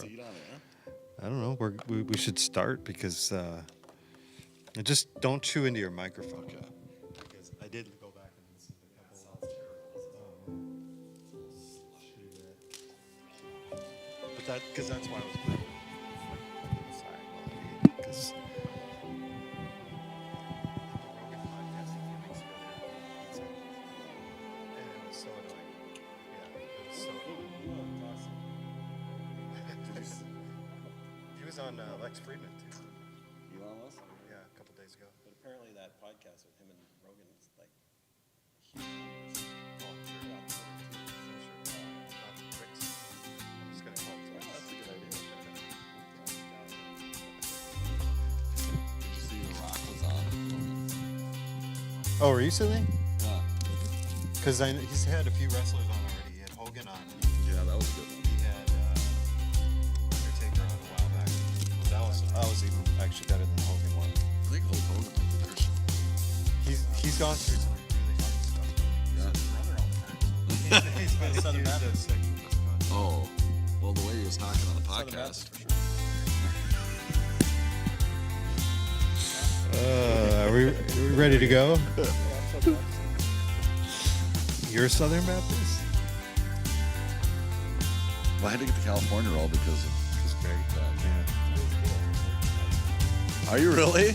Seed on air? I don't know. We should start because just don't chew into your microphone. Okay. Because I did go back and listen to a couple. But that's why I was playing. Sorry, because Rogan podcast a few weeks ago there, and it was so annoying. Yeah, it was so. He was on Lex Friedman too. Elon was? Yeah, a couple days ago. But apparently that podcast with him and Rogan is like Oh, I'm sure. I'm sure. Rick's. I'm just gonna call him. That's a good idea. Did you see The Rock was on? Oh, recently? Yeah. Because he's had a few wrestlers on already. He had Hogan on. Yeah, that was a good one. He had Undertaker on a while back. That was even actually better than the Hogan one. I think Hulk Hogan was a better show. He's gone through some really funny stuff. Yeah. brother all the time. He's been Southern accused of Baptist. sexual misconduct. Oh, well, the way he was talking on the Southern podcast. Baptist for sure. Are we ready to go? You're a Southern Baptist? Well, I had to get the California roll because of. Just Greg. Yeah. Are you really?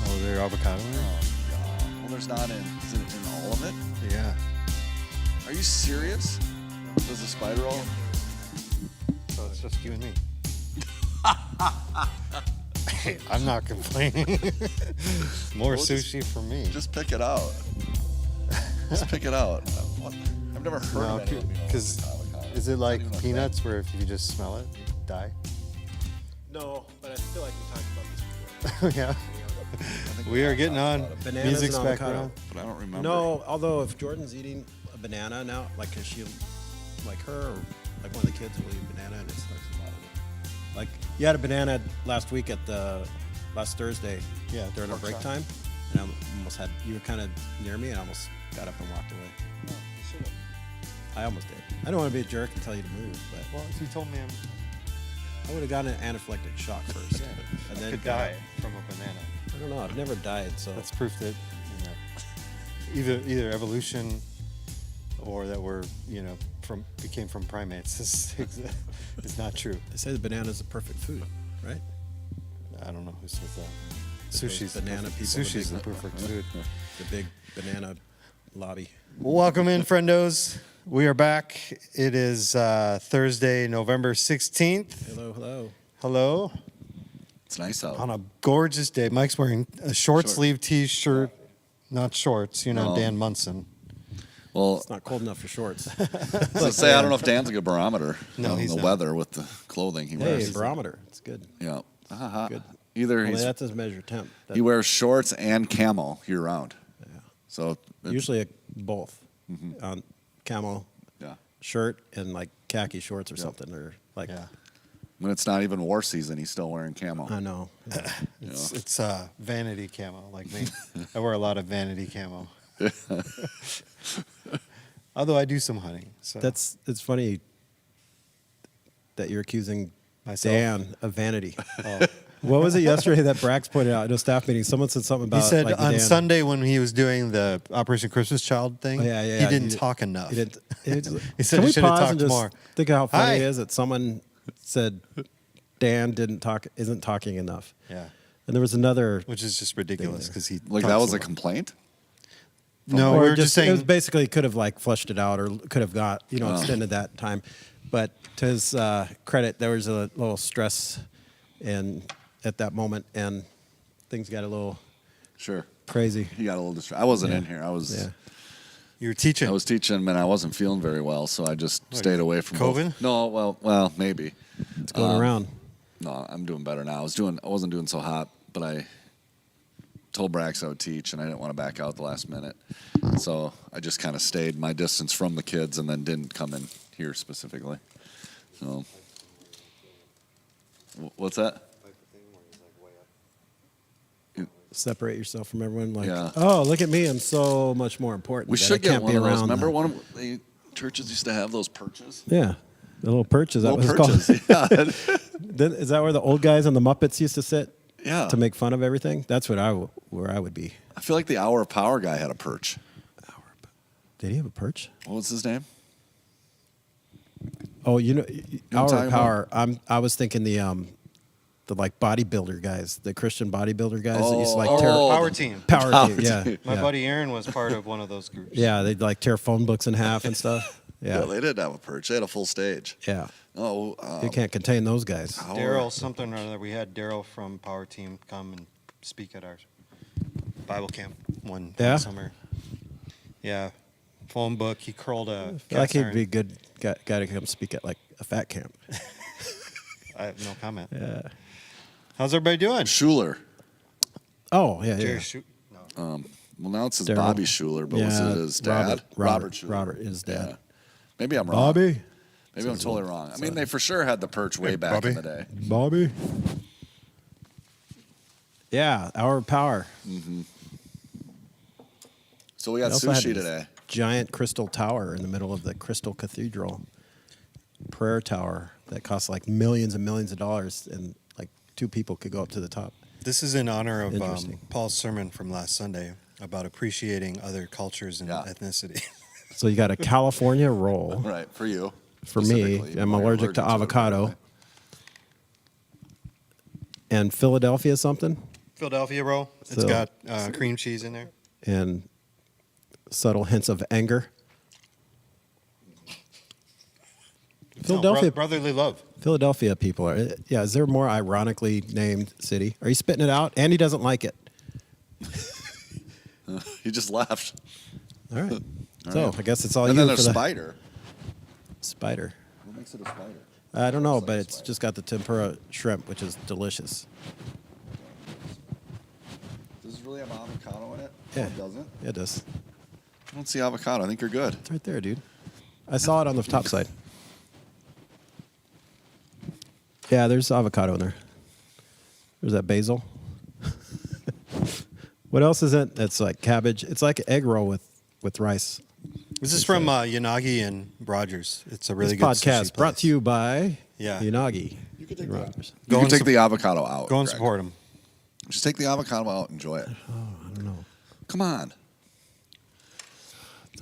Oh, they're avocado? Oh, God. Well, there's not in. Is it in all of it? Yeah. Are you serious? Does the spider roll? So it's just you and me. Hey, I'm not complaining. More Well, sushi for me. Just pick it out. Just pick it out. What? I've never heard No, of anyone being because allergic to avocado. is it Not like even a thing. peanuts where if you just smell it, you die? No, but I feel like we talked about this before. Yeah. I think We are all getting talked on. about it, Bananas Music's and back avocado. on. but I don't remember. No, although if Jordan's eating a banana now, like, is she like her or like one of the kids will eat a banana and it starts a lot of it. Like, you had a banana last week at last Thursday. Yeah, During our pork break chop. time. And I almost had, you were kind of near me and I almost got up and walked away. No, you should've. I almost did. I don't want to be a jerk and tell you to move, but Well, if you told me I would have gotten an anaphylactic shock first. I And then could got die up. from a banana. I don't know. I've never died, so That's proof that either evolution or that we're became from primates is not true. they say the banana is the perfect food, right? I don't know who says that. Those Sushi's the banana perfect, people, the sushi's the big- perfect food. The big banana lobby. Welcome in, friendos. We are back. It is Thursday, November 16th. Hello, hello. Hello. It's nice out. On a gorgeous day. Mike's wearing a short Short. sleeve t-shirt. Not shorts. You're not No. Dan Munson. Well, It's not cold enough for shorts. let's say I don't know if Dan's a good barometer No, on he's the not. weather with the clothing he Hey, wears. barometer. It's good. Yeah. Good. Either Well, he's, that doesn't measure temp. That- he wears shorts and camo year round. yeah. So it's- Usually both. On camo yeah. shirt and like khaki shorts or Yep. something, or like Yeah. When it's not even war season, he's still wearing camo. I know. Yeah. It's vanity camo, like me. I wear a lot of vanity camo. Although I do some hunting. So It's funny that you're accusing Myself? Dan of vanity. Oh. What was it yesterday that Brax pointed out in a staff meeting? Someone said something about He said like, on Dan, Sunday when he was doing the Operation Christmas Child thing, Oh, yeah, yeah, he yeah. didn't talk enough. He didn't. He said Can he we should have pause talked and just more. think of how funny Hi. it is that someone said Dan isn't talking enough, Yeah, and there was another. which is just ridiculous because he Like talks that was so a much. complaint? No, or we were just it was saying. basically could have like flushed it out or could have got extended that time, but to his credit, there was a little stress, at that moment, and things got a little Sure. crazy. He got a little distracted. I wasn't Yeah. in here. I was Yeah. You were teaching. I was teaching and I wasn't feeling very well, so I just stayed away from COVID? both. No, well, maybe. It's going around. No, I'm doing better now. I wasn't doing so hot, but I told Brax I would teach, and I didn't want to back out the last minute. So I just kind of stayed my distance from the kids and then didn't come in here specifically. So, what's that? Separate yourself from everyone. Like, Yeah. oh, look at me! I'm so much more important. We that I should get can't one be of those. around Remember them. one of the churches used to have those perches? Yeah, the little perches. That Little was perches. called. Yeah. Is that where the old guys on the Muppets used to sit? Yeah. To make fun of everything? That's what where I would be. I feel like the Hour of Power guy had a perch. Did he have a perch? What was his name? Oh, know what I'm Hour talking of Power. I was thinking the like bodybuilder guys, the Christian bodybuilder guys that used to like tear Power Team. power team. Yeah, My yeah. buddy Aaron was part of one of those groups. Yeah, they'd like tear phone books in half and stuff. Yeah, Yeah, they did have a perch. They had a full stage. yeah. Oh, You can't contain those guys. Daryl something or other. We had Daryl from Power Team come and speak at our Bible camp one Yeah? summer. Yeah, phone book. He curled a. I feel like cast he'd iron. be a good guy to come speak at like a fat camp. I have no comment. Yeah. How's everybody doing? Schuler. Oh yeah, Jerry yeah. Schu- no. Well, now it says Daryl. Bobby Schuler, but was Yeah, it his dad? Robert Schuler. Robert is dad. Yeah. Maybe I'm wrong. Bobby. Maybe I'm totally wrong. I mean, they for sure had the perch way back Bobby. in the day. Bobby. Yeah, Hour of Power. So we got They also had sushi this today. Giant crystal tower in the middle of the Crystal Cathedral. Prayer tower that costs like millions and millions of dollars, and like 2 people could go up to the top. This is in honor of Interesting. Paul's sermon from last Sunday about appreciating other cultures and Yeah. ethnicity. So you got a California roll. Right, for you. For me, specifically, even I'm though you're allergic to it, avocado. right? And Philadelphia something, Philadelphia roll. It's So- got cream cheese in there. and subtle hints of anger. Philadelphia, No, brotherly love. Philadelphia people are. Yeah, is there a more ironically named city? Are you spitting it out? Andy doesn't like it. He just left. All right. All So right. I guess it's all And you then for there's the spider. spider. What makes it a spider? I don't know, Looks like but a it's spider. just got the tempura shrimp, which is delicious. Does this really have avocado in it? Yeah. Oh, it doesn't? Yeah, it does. I don't see avocado. I think you're good. It's right there, dude. I saw it on the top side. Yeah, there's avocado in there. There's that basil. What else is it? It's like cabbage. It's like an egg roll with rice. This is from Yanagi and Rogers. It's a really This good podcast sushi brought place. to you by Yeah. Unagi. You can take Rogers. You Go can and take sup- the avocado out. Go and Greg. support them. Just take the avocado out and enjoy it. I don't know. Come on.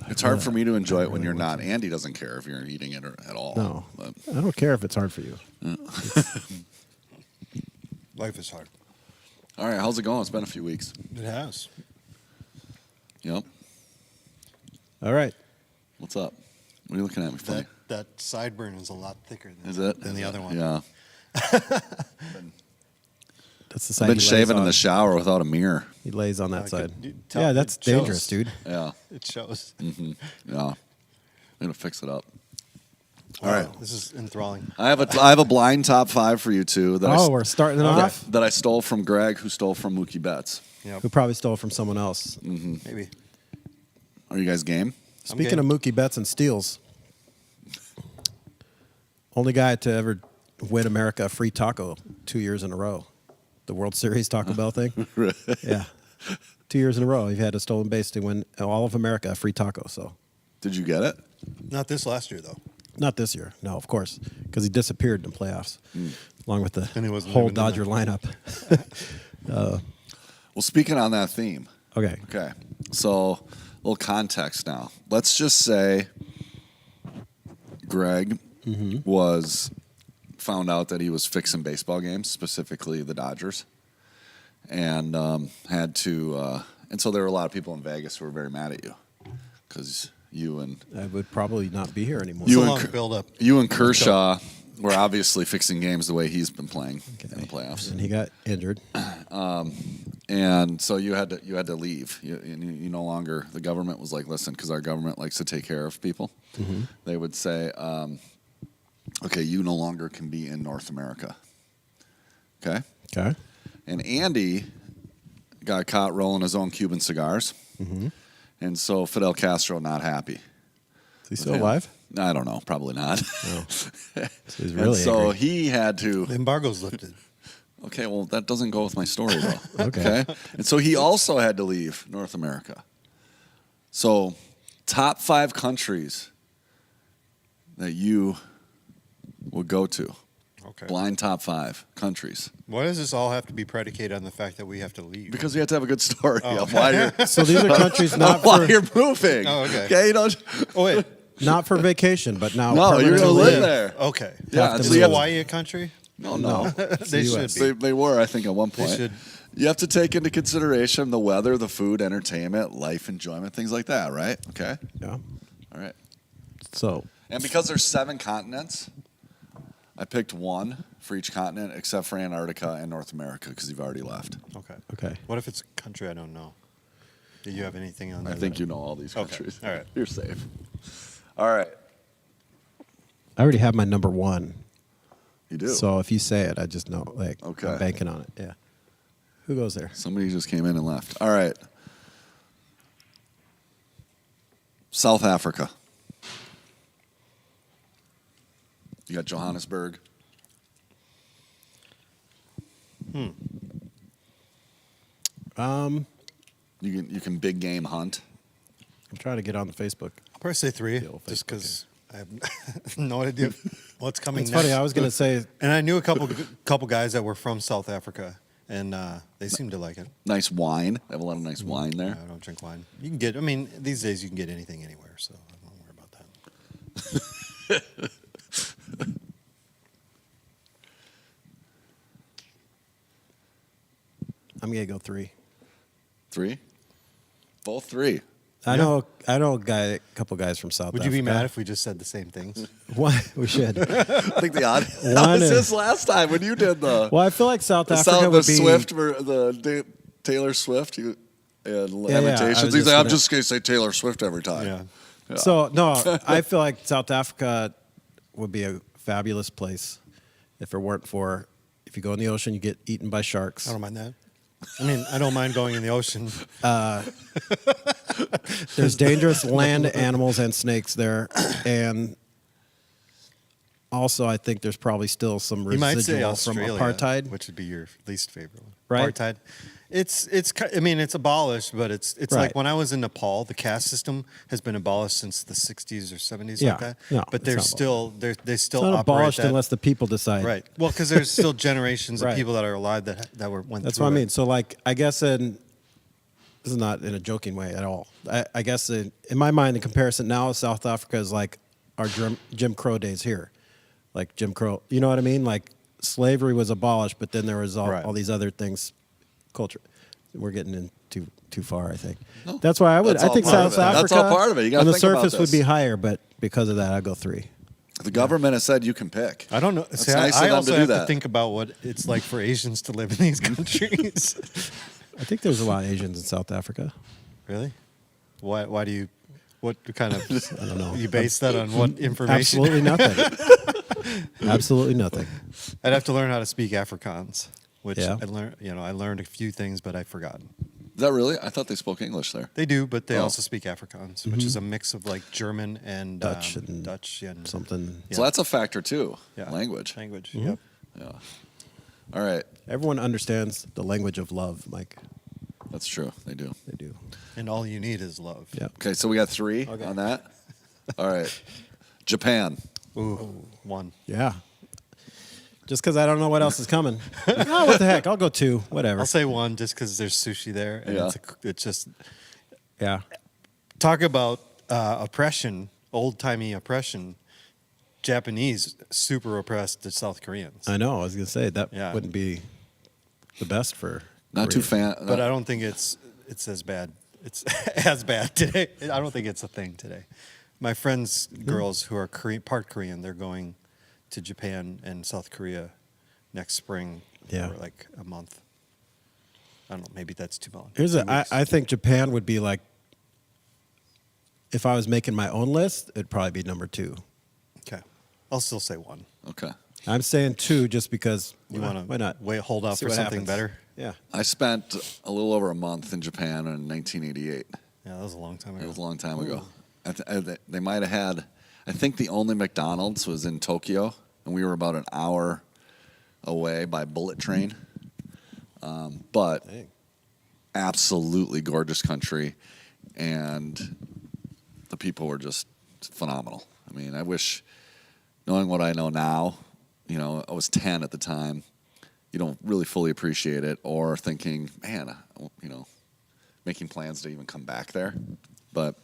It's hard for me to enjoy it when you're not. Andy doesn't care if you're eating it at all. No, But I don't care if it's hard for you. Life is hard. all right, how's it going? It's been a few weeks. It has. Yep. All right. What's up? What are you looking at me funny? That sideburn is a lot thicker than, Is it? than the other one. Yeah. That's the side I've been he lays shaving in on. the shower without a mirror. He lays on that I side. could tell- Yeah, that's it shows. dangerous, dude. Yeah. It shows. Yeah. I'm gonna fix it up. All Wow, right. This is enthralling. I have a blind top 5 for you too. That Oh, we're starting it off. that I stole from Greg, who stole from Mookie Betts. Yep. Who probably stole from someone else. Maybe. Are you guys game? Speaking of Mookie Betts and steals, only guy to ever win America a free taco 2 years in a row. The World Series Taco Bell thing. Yeah. 2 years in a row, you've had a stolen base to win all of America a free taco. So Did you get it? Not this last year, though. not this year, no, of course, because he disappeared in the playoffs, along with And he the wasn't whole even in Dodger lineup. Well, speaking on that theme. Okay. Okay. So, a little context now. Let's just say Greg was found out that he was fixing baseball games, specifically the Dodgers, and had to. And so there were a lot of people in Vegas who were very mad at you because you and I would probably not be here anymore. It's You a and long Cur- build-up. you and Kershaw were obviously fixing games the way he's been playing in the playoffs. And he got injured. And so you had to leave. You no longer. The government was like, listen, because our government likes to take care of people. They would say, okay, you no longer can be in North America. Okay. Okay. And Andy got caught rolling his own Cuban cigars, and so Fidel Castro not happy. Is he still him. alive? I don't know. Probably not. So he's And really so angry. he had to. The embargo's lifted. Okay, well, that doesn't go with my story, though. Okay. And so he also had to leave North America. So, top 5 countries that you would go to. Okay. Blind top 5 countries. Why does this all have to be predicated on the fact that we have to leave? Because you have to have a good story Oh. of why you're So these are countries not why for you're moving. Oh, okay. Okay, you don't. Oh, wait. not for vacation, but now No, you're gonna permanently live there. Okay. Yeah, to Is so you have- Hawaii a country? No. They should US. be. They were, I think, at one point. should. You have to take into consideration the weather, the food, entertainment, life enjoyment, things like that, right? Okay. Yeah. All right. So And because there's 7 continents, I picked 1 for each continent except for Antarctica and North America because you've already left. okay. What if it's a country I don't know? Do you have anything on that? I think you know all these Okay. countries. All right. You're safe. All right. I already have my number 1. You do. So if you say it, I just know. Like, Okay. I'm banking on it. Yeah. Who goes there? Somebody just came in and left. All right. South Africa. You got Johannesburg. You can big game hunt. I'm trying to get on the Facebook. I'll probably say 3, The old just Facebook, because I have no idea what's coming It's next. funny. I was going to say, And I knew a couple guys that were from South Africa, and they seemed to like it. Nice wine. They have a lot of nice wine there. I don't drink wine. You can get. I mean, these days you can get anything anywhere, so I don't worry about that. I'm going to go 3. 3? Both 3. I know a couple guys from South Would Africa. you be mad if we just said the same things? Why? We should. I think the odd. That One was is- this last time when you did the Well, I feel like South Africa the would be Swift Taylor Swift and yeah, I was Lamentations. He's just like, I'm gonna- just gonna say Taylor Swift every time. Yeah. So no, I feel like South Africa would be a fabulous place if it weren't for if you go in the ocean, you get eaten by sharks. I don't mind that. I mean, I don't mind going in the ocean. There's dangerous land animals and snakes there, and also I think there's probably still some You might say residual from Australia, apartheid. which would be your least favorite one. Right. Apartheid. I mean, it's abolished, but it's Right. like when I was in Nepal, the caste system has been abolished since the 60s or 70s, Yeah. like that. No, but it's they're not still they It's still not operate abolished that. unless the people decide. Right. Well, because there's still generations Right. of people that are alive that went That's through what I it. mean. So like, I guess this is not in a joking way at all. I guess in my mind, the comparison now of South Africa is like our Jim Crow days here, like Jim Crow. You know what I mean? Like slavery was abolished, but then there was Right. all these other things, culture. We're getting in too far, I think. That's why That's I all think part South of it. Africa That's all part of it. You gotta on the think about surface would this. be higher, but because of that, I'll go 3. The government has said you can pick. I don't know. It's See, nice of I them also to do have to that. think about what it's like for Asians to live in these countries. I think there's a lot of Asians in South Africa. Really? Why do you? What kind of? I don't know. You base that on what information? Absolutely nothing. Absolutely nothing. I'd have to learn how to speak Afrikaans, which Yeah. I learned. I learned a few things, but I've forgotten. Is that really? I thought they spoke English there. They do, but they Oh. also speak Afrikaans, which is a mix of like German and Dutch and Dutch and Something. So that's a factor too. yeah. Language. Language. Mm-hmm. Yep. Yeah. All right. Everyone understands the language of love, Mike. That's true. They do. They do. And all you need is love. Yeah. Okay, so we got 3 on that. All right. Japan. Ooh, 1. Yeah. Just because I don't know what else is coming. Oh, what the heck? I'll go 2. Whatever. I'll say 1 just because there's sushi there, and Yeah. it's just Yeah. talk about oppression, old timey oppression. Japanese super oppressed the South Koreans, I know. I was going to say that Yeah. wouldn't be the best for. Not too Korea. fan. but I don't think it's as bad. It's as bad today. I don't think it's a thing today. My friends, girls who are part Korean, they're going to Japan and South Korea next spring Yeah. for like a month. I don't know. Maybe that's too long. Here's 2 I weeks. think Japan would be like, if I was making my own list, it'd probably be number 2. Okay. I'll still say 1. Okay. I'm saying 2 just because. You why want to not? wait, hold out See for what something happens. better? Yeah. I spent a little over a month in Japan in 1988. Yeah, that was a long time ago. It was a long time ago. They might have had, I think the only McDonald's was in Tokyo, and we were about an hour away by bullet train. But Dang. absolutely gorgeous country, and the people were just phenomenal. I mean, I wish, knowing what I know now, I was 10 at the time, you don't really fully appreciate it, or thinking, man, making plans to even come back there. But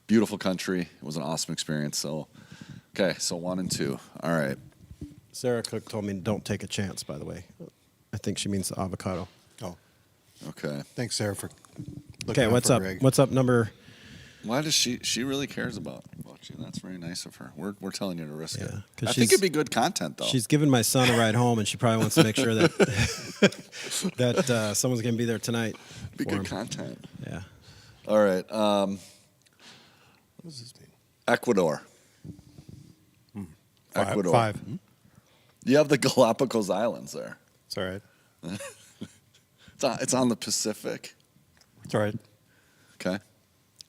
beautiful country. It was an awesome experience. So, okay, so 1 and 2. All right. Sarah Cook told me don't take a chance, by the way. I think she means the avocado. Oh, Okay. thanks, Sarah, for looking Okay, out what's for up? Greg. What's up number? Why does she really cares about you? That's very nice of her. We're telling you to risk it. Yeah, 'cause I think she's- it'd be good content though. She's giving my son a ride home, and she probably wants to make sure that that someone's going to be there tonight. be for good him. content. Yeah. All right. What does this mean? Ecuador. Ecuador. 5. You have the Galapagos Islands there. It's all right. It's on the Pacific. It's all right. Okay.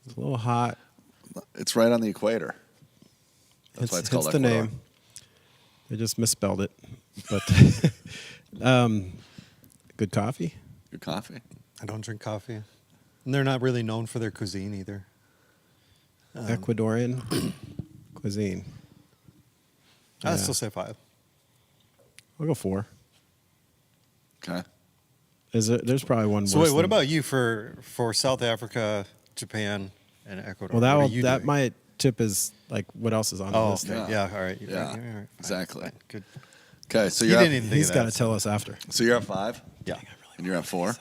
It's a little hot. It's right on the equator. That's why it's called hence the Ecuador. name. They just misspelled it. But good coffee. Good coffee. I don't drink coffee. And they're not really known for their cuisine either. Ecuadorian cuisine. I'd Yeah. still say 5. I'll go 4. Okay. There's probably one. So worse wait, what than- about you for South Africa, Japan, and Ecuador? Well, What are you doing? my tip is like what else is on the Oh, list? okay. Yeah. Yeah. All right. Yeah, All right. Fine, exactly. fine, good. Okay. So You you're didn't at, even think He's of got to that. tell us after. so you're at 5, Yeah. and you're at 4.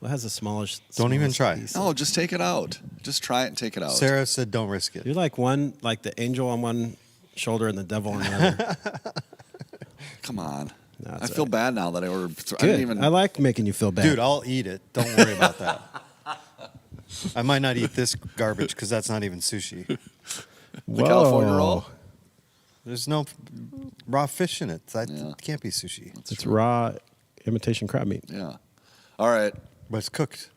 Well, it has the smallest. Don't even smallest try. piece. No, just take it out. Just try it and take it out. Sarah said, "Don't risk it." You're like the angel on one shoulder and the devil on the other. Come on. No, I it's feel all bad now that I ordered. I Good. didn't even. I like making you feel bad. Dude, I'll eat it. Don't worry about that. I might not eat this garbage because that's not even sushi. the California roll. There's no raw fish in it. That Yeah. can't be sushi. It's raw imitation crab meat. Yeah. All right. But it's cooked.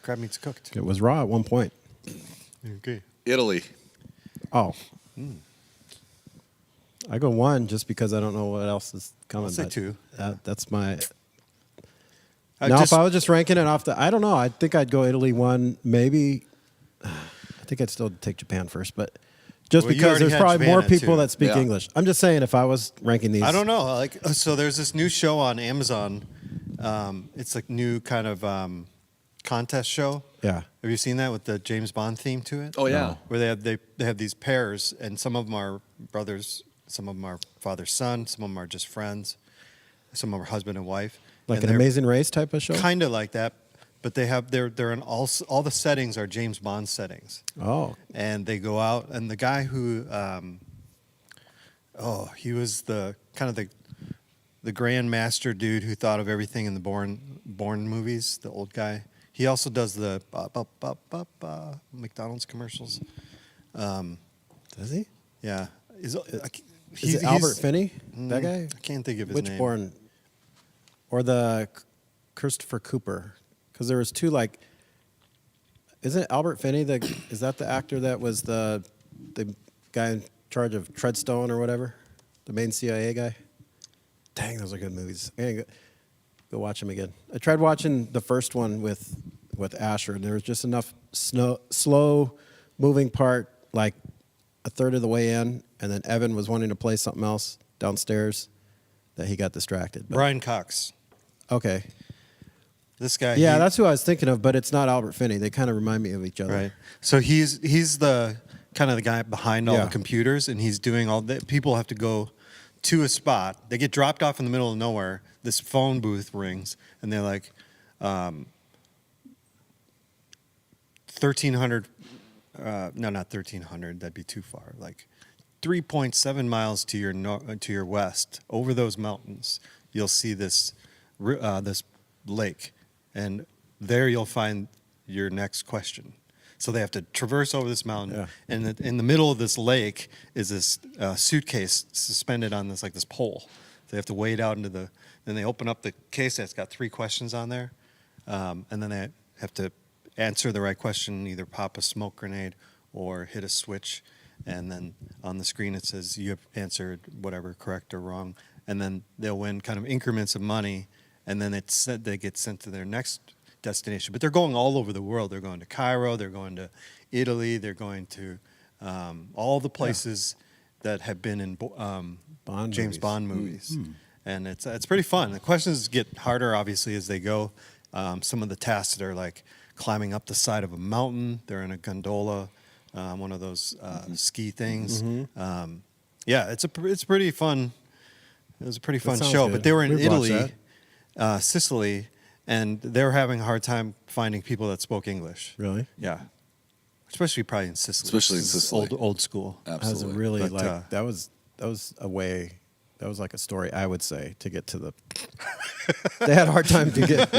Crab meat's cooked. It was raw at one point. Okay. Italy. Oh. I go 1 just because I don't know what else is coming. I'll say but 2. That's my. I Now, just- if I was just ranking it off I don't know. I think I'd go Italy 1, maybe. I think I'd still take Japan first, but just Well, you because already there's had probably Japan more at people 2. that speak Yeah. English. I'm just saying, if I was ranking these, I don't know. Like, so there's this new show on Amazon. It's like new kind of contest show. Yeah. Have you seen that with the James Bond theme to it? Oh, yeah. Where they have these pairs, and some of them are brothers, some of them are father son, some of them are just friends, some of them are husband and wife. Like And an they're Amazing Race type of show. kind of like that, but they're in all the settings are James Bond settings. Oh, And they go out, and the guy who, he was the kind of the grand master dude who thought of everything in the Bourne movies. The old guy. He also does the McDonald's commercials. does he? Yeah, Is it Albert Finney? That guy? I can't think of his Which name. Bourne? Or the Christopher Cooper? Because there was 2 like. Isn't it Albert Finney? Is that the actor that was the guy in charge of Treadstone or whatever? The main CIA guy. Dang, those are good movies. I gotta go watch them again. I tried watching the first one with Asher, and there was just enough slow moving part, like a third of the way in, and then Evan was wanting to play something else downstairs that he got distracted. But- Brian Cox. okay. This guy. Yeah, he- that's who I was thinking of, but it's not Albert Finney. They kind of remind me of each other. right. So he's the kind of the guy behind all Yeah. the computers, and he's doing all that. People have to go to a spot. They get dropped off in the middle of nowhere. This phone booth rings, and they're like, 1,300. No, not 1,300. That'd be too far. Like 3.7 miles to your west, over those mountains, you'll see this this lake, and there you'll find your next question. So they have to traverse over this mountain, Yeah. and in the middle of this lake is this suitcase suspended on this pole. They have to wade out into the. Then they open up the case that's got 3 questions on there, and then they have to answer the right question, either pop a smoke grenade or hit a switch, and then on the screen it says you have answered whatever, correct or wrong, and then they'll win kind of increments of money, and then they get sent to their next destination. But they're going all over the world. They're going to Cairo, they're going to Italy, they're going to all the places that have been in Bond James movies. Bond movies, and it's pretty fun. The questions get harder, obviously, as they go. Some of the tasks that are like climbing up the side of a mountain. They're in a gondola, one of those ski things. Yeah, it's pretty fun. It was a pretty fun sounds show. good. But they were in We've watched Italy, Sicily, and they were having a hard time finding people that spoke English. Really? Yeah, especially probably in Sicily. Especially in This is Sicily. old school. That was Absolutely. really But, like that was a way. That was like a story, I would say, to get to the. They had a hard time to get.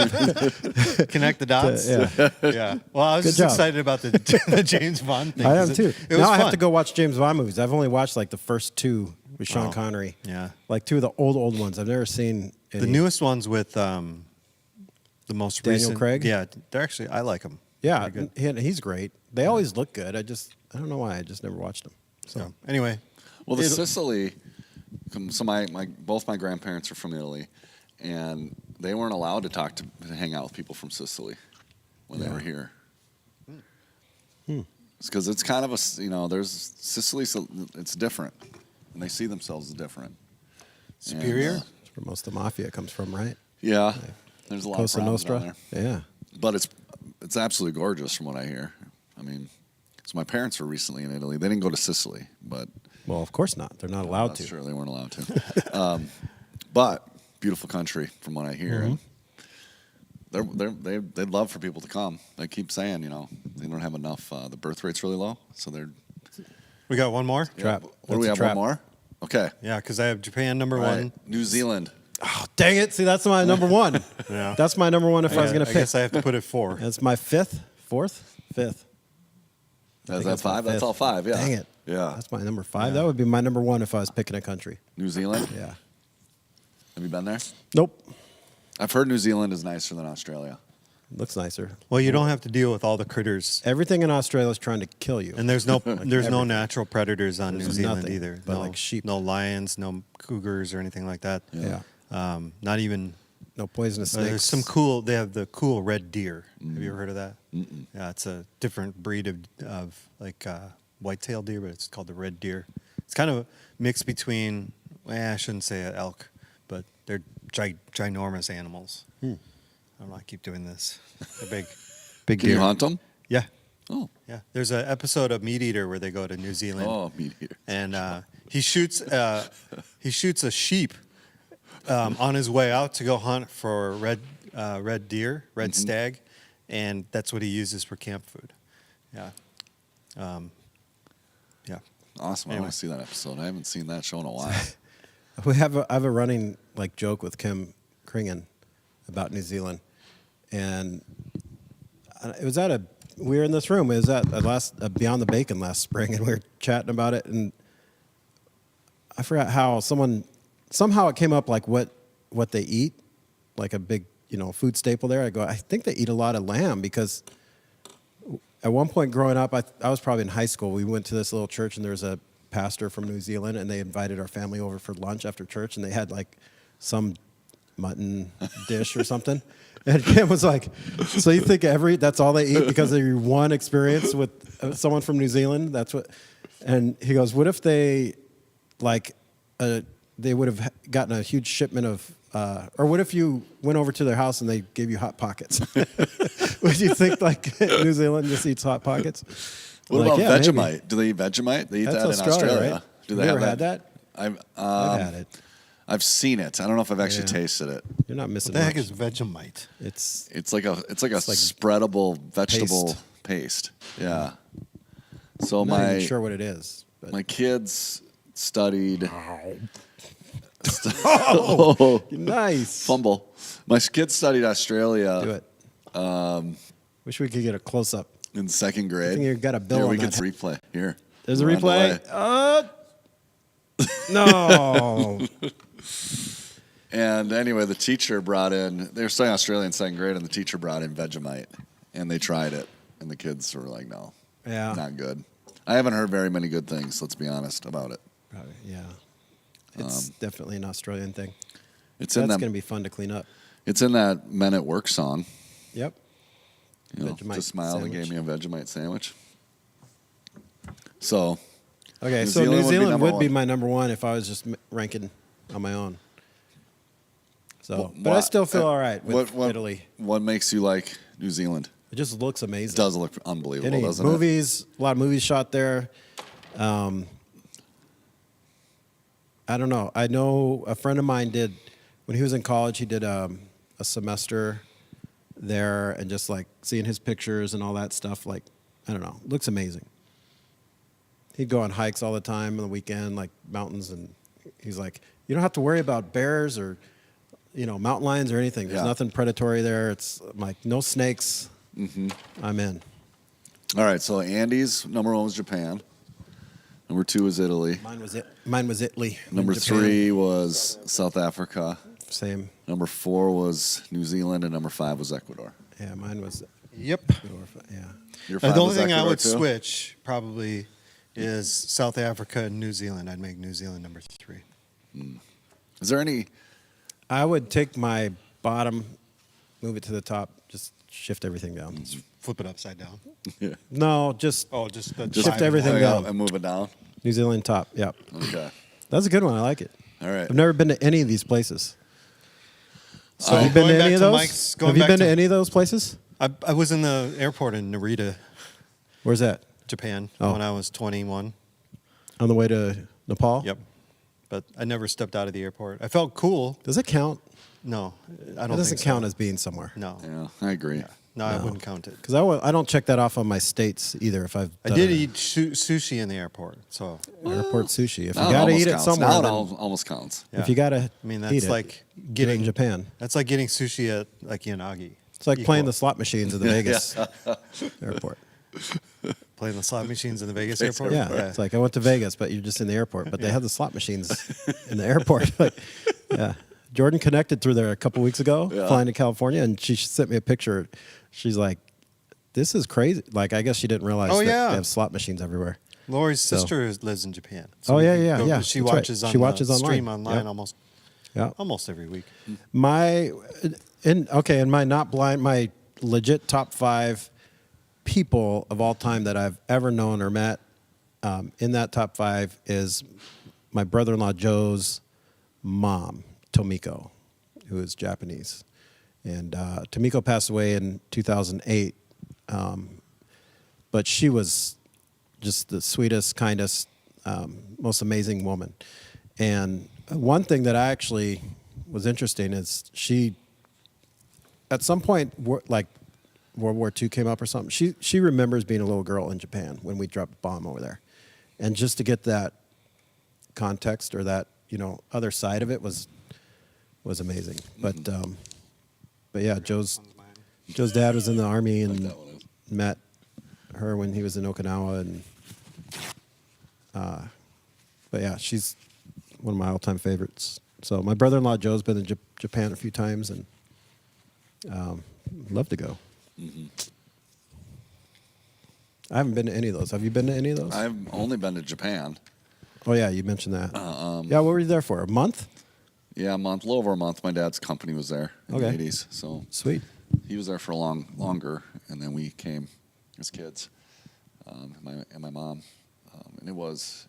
Connect the dots. Yeah. Yeah. Well, I was Good just job. excited about the James Bond thing. I 'cause am too. It was Now I have fun. to go watch James Bond movies. I've only watched like the first two with Sean Oh, Connery. yeah. Like two of the old ones. I've never seen any. The newest ones with the most Daniel recent. Craig? Yeah, they're actually I like them. Yeah, good. he's great. They always look good. I don't know why. I just never watched them. So So anyway, Well, the It'll- Sicily. So both my grandparents are from Italy, and they weren't allowed to hang out with people from Sicily when they were here. It's because it's kind of there's Sicily. So it's different, and they see themselves as different. Superior? And, that's where most of the mafia comes from, right? yeah, there's a lot Cosa of problems down Nostra. there, Yeah. but it's absolutely gorgeous from what I hear. I mean, so my parents were recently in Italy. They didn't go to Sicily, but Well, of course not. They're not allowed that's to. true. They weren't allowed to. But beautiful country, from what I hear. And they'd love for people to come. They keep saying, they don't have enough. The birth rate's really low, so they're. we got one more. Trap. What do we That's a have? trap. One more. Okay. Yeah, because I have Japan number All right. one. New Zealand. Oh, dang it. See, that's my number one. Yeah. That's my number one if I was going to I pick. guess I have to put it 4. That's my fifth. I Is think that my 5? That's fifth. all 5. Yeah. Dang it. Yeah. That's my number 5. That would be my number 1 if I was picking a country. New Zealand. Yeah. Have you been there? Nope. I've heard New Zealand is nicer than Australia. Looks nicer. Well, you don't have to deal with all the critters, Everything in Australia is trying to kill you. and there's no everything. natural predators on There's New Zealand nothing either. but, no, like, sheep. no lions, no cougars or anything like that. yeah. Not even. No poisonous snakes. There's some cool. They have the cool red deer. Have you ever heard of that? Yeah, it's a different breed of like white-tailed deer, but it's called the red deer. It's kind of a mix between. Well, I shouldn't say an elk, but they're ginormous animals. I don't know. I keep doing this. They're big Can deer. you hunt them? Yeah, Oh. yeah. There's an episode of Meat Eater where they go to New Zealand. Oh, meat eater. And he shoots a sheep on his way out to go hunt for red deer, red stag, and that's what he uses for camp food. Yeah, yeah. Awesome. I Anyway. want to see that episode. I haven't seen that show in a while. I have a running like joke with Kim Kringen about New Zealand, and it was we were in this room. It was at Beyond the Bacon last spring, and we were chatting about it, and I forgot how somehow it came up like what they eat, like a big food staple there. I go, I think they eat a lot of lamb because at one point growing up, I was probably in high school. We went to this little church, and there was a pastor from New Zealand, and they invited our family over for lunch after church, and they had like some mutton dish or something. And Kim was like, "So you think that's all they eat because of your one experience with someone from New Zealand? That's what?" And he goes, "What if they they would have gotten a huge shipment of, or what if you went over to their house and they gave you Hot Pockets? Would you think like New Zealand just eats Hot Pockets?" What Like, about yeah, Vegemite? maybe. Do they eat Vegemite? They eat That's that in Australia. right? Do Have they you have ever had that? I've had it. I've seen it. I don't know if I've actually Yeah. tasted it. You're not missing What the heck much. is Vegemite? It's like a like spreadable vegetable paste. Yeah. So I'm not even sure what it is. But my kids studied nice. fumble. My kids studied Australia Do it. Wish we could get a close up. in second grade. I think you've got a bill Here, on we could that. replay. Here. There's a We're on replay. delay. No. And anyway, the teacher brought in, they were studying Australia in second grade, and the teacher brought in Vegemite, and they tried it, and the kids were like, no, Yeah. not good. I haven't heard very many good things, let's be honest, about it. Probably, yeah. It's definitely an Australian thing. It's in That's that, going to be fun to clean up. it's in that Men at Work song. Yep. You know, Vegemite just smiled and sandwich. gave me a Vegemite sandwich. So, Okay, New so Zealand New would be Zealand number would be one. my number one if I was just ranking on my own. So, but I What- still feel all right with what, Italy. What makes you like New Zealand? It just looks amazing. It does look unbelievable, Any doesn't it? movies, a lot of movies shot there. I don't know. I know a friend of mine did, when he was in college, he did a semester there, and just like seeing his pictures and all that stuff, like, I don't know, looks amazing. He'd go on hikes all the time on the weekend, like mountains, and he's like, you don't have to worry about bears or, mountain lions or anything. There's Yeah. nothing predatory there. It's like no snakes. Mm-hmm. I'm in. All right, so Andy's number one was Japan. Number two was Italy. Mine was Italy. Number Japan. three was South Africa. Same. Number four was New Zealand, and number five was Ecuador. Yeah, mine was. Yep. Yeah. Your The five only was thing I Ecuador would too? switch probably is South Africa and New Zealand. I'd make New Zealand number 3. Is there any? I would take my bottom, move it to the top, just shift everything down. Flip it upside down. Yeah. No, just Oh, just the Shift five everything and Oh, down. and move it down. New Zealand top. Yep. Okay. That's a good one. I like it. All right. I've never been to any of these places. So Have you been going to back any of to those? Mike's- going Have you back been to to- any of those places? I was in the airport in Narita, Where's that? Japan, Oh. when I was 21. On the way to Nepal? Yep. But I never stepped out of the airport. I felt cool. Does it count? No, I It don't doesn't think count so. as being somewhere. No. Yeah, I agree. No, I wouldn't count it. Because I don't check that off on my states either. If I've I done did a eat sushi in the airport, so airport sushi. If you Now it got to almost eat it counts. somewhere, Now it then almost counts. yeah. if you got to, I mean, that's eat it, like do it getting in Japan. That's like getting sushi at like Yanagi. It's like playing Equal. the slot machines at the Vegas airport. Playing the slot machines in the Vegas airport. Yeah, it's like I went to Vegas, but you're just in the airport. But they have the slot machines in the airport. Like, yeah, Jordan connected through there a couple weeks ago, Yeah. flying to California, and she sent me a picture. She's like, "This is crazy." Like, I guess she didn't realize Oh, that yeah. they have slot machines everywhere. Lori's So- sister lives in Japan. Oh, we yeah, can yeah, go- yeah. She That's right. watches on She watches the online. stream online Yep. Yeah. almost every week. My, in my not blind, my legit top 5 people of all time that I've ever known or met. In that top 5 is my brother-in-law Joe's mom, Tomiko, who is Japanese, and Tomiko passed away in 2008. But she was just the sweetest, kindest, most amazing woman. And one thing that I actually was interesting is she, at some point, like World War II came up or something, she remembers being a little girl in Japan when we dropped a bomb over there. And just to get that context or that, other side of it was amazing. But yeah, Joe's dad was in the army and that one is. met her when he was in Okinawa, and but yeah, she's one of my all-time favorites. So my brother-in-law Joe's been in Japan a few times, and love to go. I haven't been to any of those. Have you been to any of those? I've only been to Japan. Oh yeah, you mentioned that. Yeah, what were you there for? A month? Yeah, a month, a little over a month. My dad's company was there in Okay. the 80s, so Sweet. he was there for longer, and then we came as kids, and my mom, and it was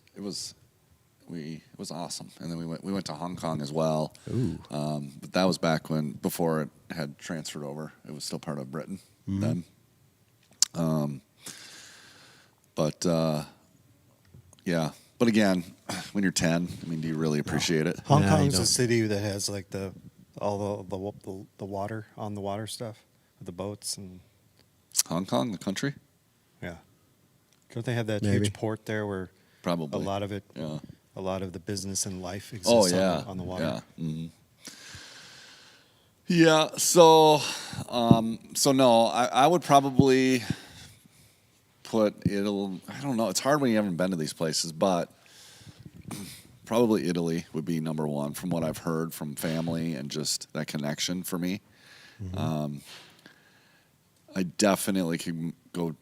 awesome. And then we went to Hong Kong as well. Ooh. But that was back before it had transferred over. It was still part of Britain then. Yeah. But again, when you're 10, I mean, do you really appreciate it? Hong Yeah, I Kong's know. a city that has like all the water on the water stuff, the boats and Hong Kong, the country? yeah. Don't they have that Maybe. huge port there where Probably. a lot of it, Yeah. a lot of the business and life exists Oh yeah, on the water? Yeah. Yeah. So no, I would probably put Italy. I don't know. It's hard when you haven't been to these places, but probably Italy would be number one from what I've heard from family and just that connection for me. I definitely could go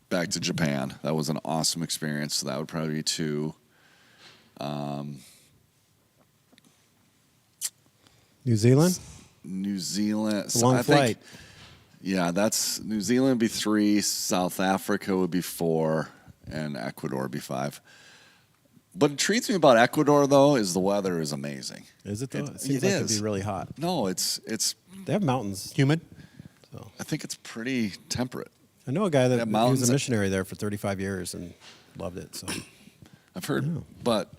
back to Japan. That was an awesome experience. So that would probably be 2. New Zealand? New Zealand. It's a long I think- flight. Yeah, that's New Zealand would be 3. South Africa would be 4. and Ecuador would be 5. What intrigues me about Ecuador, though, is the weather is amazing. Is it though? It It seems like it'd is. be really hot. No, it's. They have mountains. Humid. So I think it's pretty temperate. I know a guy that They have he mountains was a that- missionary there for 35 years and loved it. So I've heard, but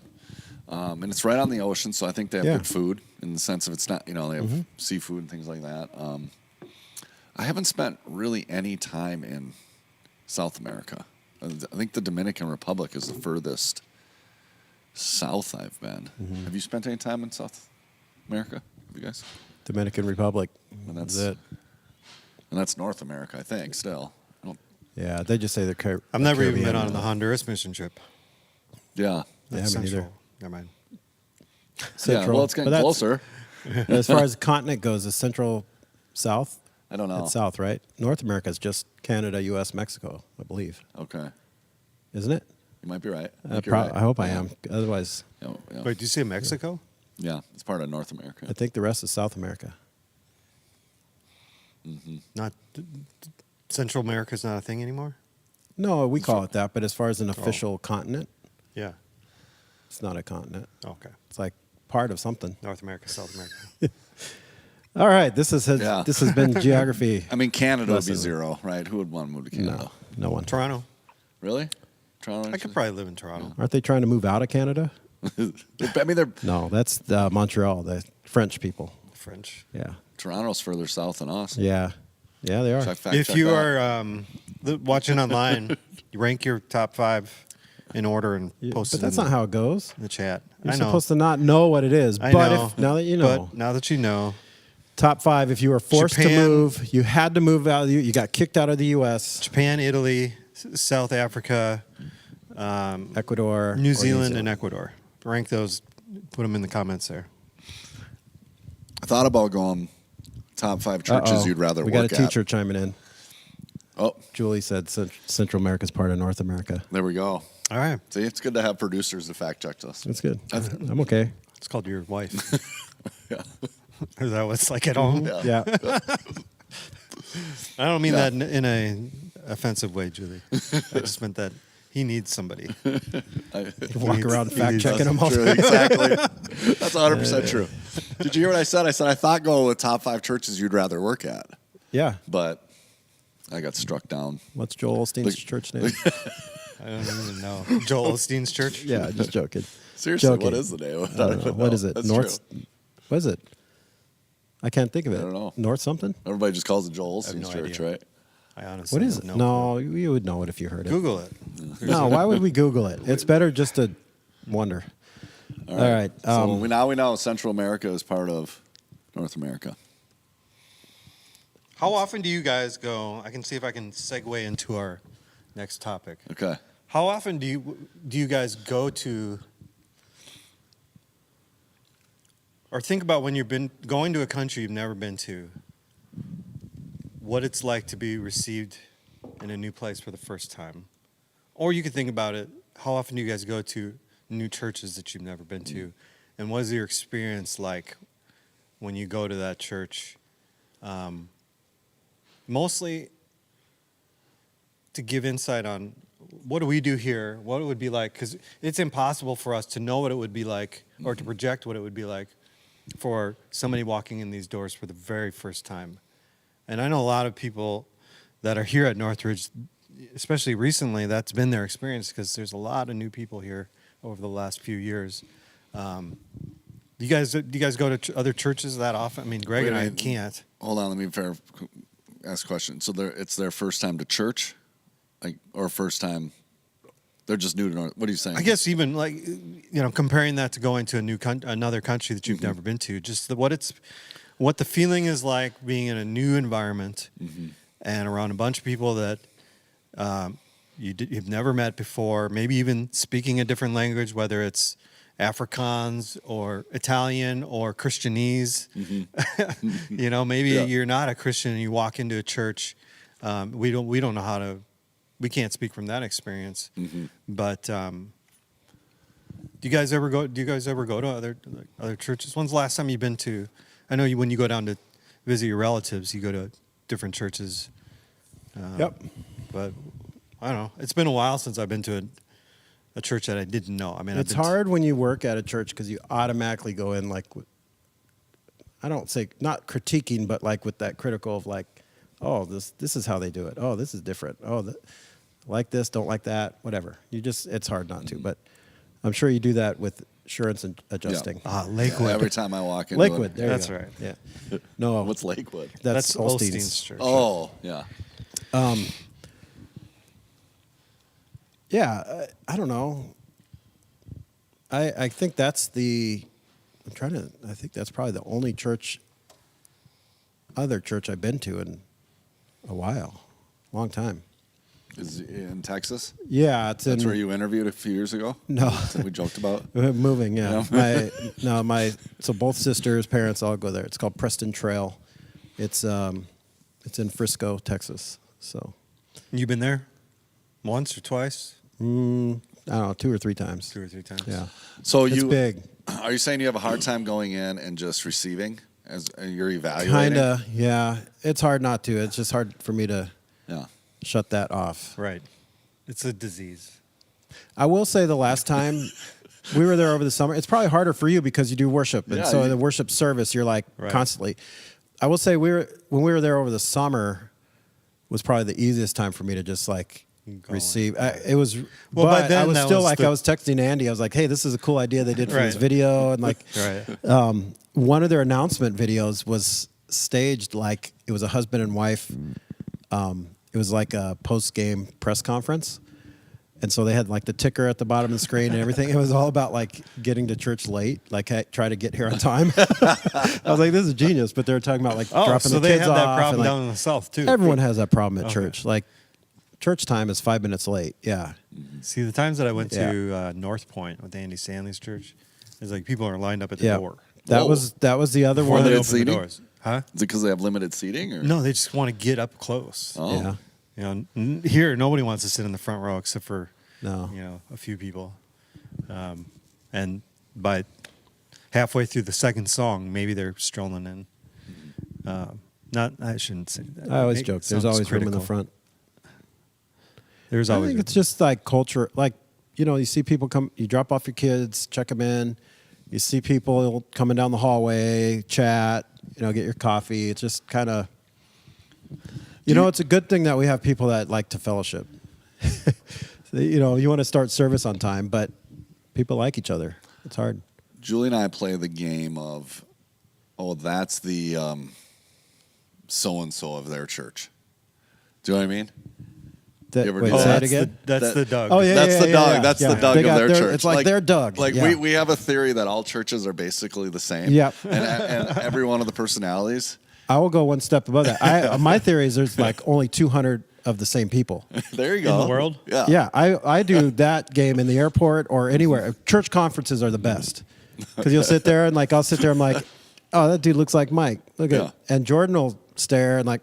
and it's right on the ocean, so I think they have Yeah. good food in the sense of it's not, they have seafood and things like that. I haven't spent really any time in South America. I think the Dominican Republic is the furthest south I've been. Have you spent any time in South America, you guys? Dominican Republic. And That's that's- it. And that's North America, I think. Still, I don't. Yeah, they just say they're. I've never even been Caribbean. on the Honduras mission trip. Yeah, Yeah, That's me neither. Central. Never mind. yeah. Central. Well, it's getting But that's- closer. As far as the continent goes, is Central South? I don't know. It's South, right? North America is just Canada, U.S., Mexico, I believe. Okay, Isn't it? you might be right. I think you're right. I hope I Yeah. am. Otherwise, Yeah, yeah. Wait, do you say Mexico? Yeah, it's part of North America. I think the rest is South America. Not Central America's not a thing anymore. No, we call it that, but as far as an official continent, Yeah. it's not a continent. Okay. It's like part of something. North America, South America. All right, this has Yeah. this has been geography. I mean, Canada would be Lesson. 0, right? Who would want to move to Canada? No, no one. Toronto. Really? Toronto? I could probably live in Toronto. Aren't they trying to move out of Canada? I mean, they're No, that's Montreal, the French people. French. Yeah, Toronto's further south than us. yeah, yeah. They Should I are. fact If check you that? are watching online, you rank your top 5 in order and Yeah, post but it that's in not how it goes. the chat. You're I know. supposed to not know what it is. I but know. if now that you know, But now that you know, top 5. If you were forced to Japan- move, you had to move out. You got kicked out of the U.S., Japan, Italy, South Africa, Ecuador, New or Zealand, and Ecuador. Rank those. Put them in the comments there. I thought about going top 5 churches Uh-oh. you'd rather we work got a at. teacher chiming in. Oh, Julie said Central America is part of North America. there we go. All right. See, it's good to have producers to fact check us. That's good. I'm okay. It's called your wife. Yeah. Is that what it's like at home? Yeah. Yeah. I don't mean Yeah. that in a offensive way, Julie. I just meant that he needs somebody. Walk around He fact needs checking us. them all. True, exactly. That's 100% true. Did you hear what I said? I said I thought going with top 5 churches you'd rather work at, Yeah. but I got struck down. What's Joel Osteen's Look- church name? I don't even know. Joel Osteen's church? Yeah, just joking. Seriously, Joking. what is the name? I don't know. What is it? That's North. true. What is it? I can't think of it. I don't know. North something? Everybody just calls it Joel I have Osteen's no church, idea. right? I honestly What is have it? No, you would know it if you heard it. Google it. No, why would we Google it? It's better just to wonder. All right. So we know Central America is part of North America. How often do you guys go? I can see if I can segue into our next topic. Okay. How often do you guys go to or think about when you've been going to a country you've never been to, what it's like to be received in a new place for the first time? Or you could think about it, how often do you guys go to new churches that you've never been to? And what is your experience like when you go to that church? Mostly to give insight on what do we do here, what it would be like, because it's impossible for us to know what it would be like or to project what it would be like for somebody walking in these doors for the very first time. And I know a lot of people that are here at Northridge, especially recently, that's been their experience because there's a lot of new people here over the last few years. Do you guys go to other churches that often? I mean, Greg and I Wait. can't. Hold on, let me ask a question. So it's their first time to church, or first time? They're just new to North. What are you saying? I guess even like comparing that to going to another country that you've never been to, just what the feeling is like being in a new environment and around a bunch of people that you've never met before. Maybe even speaking a different language, whether it's Afrikaans or Italian or Christianese. Maybe Yeah. you're not a Christian and you walk into a church. We don't know how to. We can't speak from that experience. But do you guys ever go to other churches? When's the last time you've been to? I know when you go down to visit your relatives, you go to different churches. Yep. But I don't know. It's been a while since I've been to a church that I didn't know. I mean, It's hard when you work at a church because you automatically go in like, I don't say not critiquing, but like with that critical of like, oh, this is how they do it. Oh, this is different. Oh, like this, don't like that, whatever. It's hard not to. But I'm sure you do that with assurance and adjusting. Ah, Lakewood. Every time I walk into Lakewood, there That's you go. right. Yeah. No, What's Lakewood? that's Osteen's Osteen's. church. Oh, yeah. Yeah, I don't know. I think that's I think that's probably the only other church I've been to in a while, long time. Is it in Texas? Yeah, it's That's in. where you interviewed a few years ago? No. That we joked about? Moving, yeah. Yeah. So both sisters, parents all go there. It's called Preston Trail. It's in Frisco, Texas. So, You been there once or twice? I don't know, 2 or 3 times. 2 or 3 times. Yeah. So It's big. Are you saying you have a hard time going in and just receiving as you're evaluating? Kinda, yeah. It's hard not to. It's just hard for me to Yeah. shut that off. Right. It's a disease. I will say the last time we were there over the summer, it's probably harder for you because you do worship. And Yeah, so you- the worship service, you're like Right. constantly. I will say when we were there over the summer was probably the easiest time for me to just like Go receive. It was, Well, by but then I was that still was like, the- I was texting Andy. I was like, hey, this is a cool idea they did for this Right. video. And like, Right. one of their announcement videos was staged like it was a husband and wife. It was like a post-game press conference. And so they had like the ticker at the bottom of the screen and everything. It was all about like getting to church late, like try to get here on time. I was like, this is genius. But they were talking about like dropping so the they kids have off. that problem and, like, down in the South, too. everyone has that problem at Okay. church. Like church time is 5 minutes late. Yeah. See, the times that I went Yeah. to North Point with Andy Stanley's church, it's like people are lined up at the Yeah. door. That Whoa. was the other Before one. they They Limited open the seating? doors. Huh? Is it because they have limited seating? Or? No, they just want to get up close. Oh. Yeah. You know, here nobody wants to sit in the front row except for No. a few people. And by halfway through the second song, maybe they're strolling in. I shouldn't say that. I always It joke. There's sounds always room in the critical. front. There's I always think room. it's just like culture. Like, you see people come, you drop off your kids, check them in. You see people coming down the hallway, chat, get your coffee. It's just kind of, it's a good thing that we have people that like to fellowship. You want to start service on time, but people like each other. It's hard. Julie and I play the game of, that's the so-and-so of their church. Do you know what I mean? You ever Wait, do say that? it again? That's the Doug. Oh, yeah, That's the Doug. yeah. That's Yeah. the Doug They of got their church. It's like their Doug. Like Yeah. we have a theory that all churches are basically the same. Yep. And every one of the personalities. I will go one step above that. My theory is there's like only 200 of the same people. There you go. the world? Yeah. Yeah, I do that game in the airport or anywhere. Church conferences are the best because you'll sit there and I'll sit there. I'm like, oh, that dude looks like Mike. Look at, Yeah. and Jordan will stare and I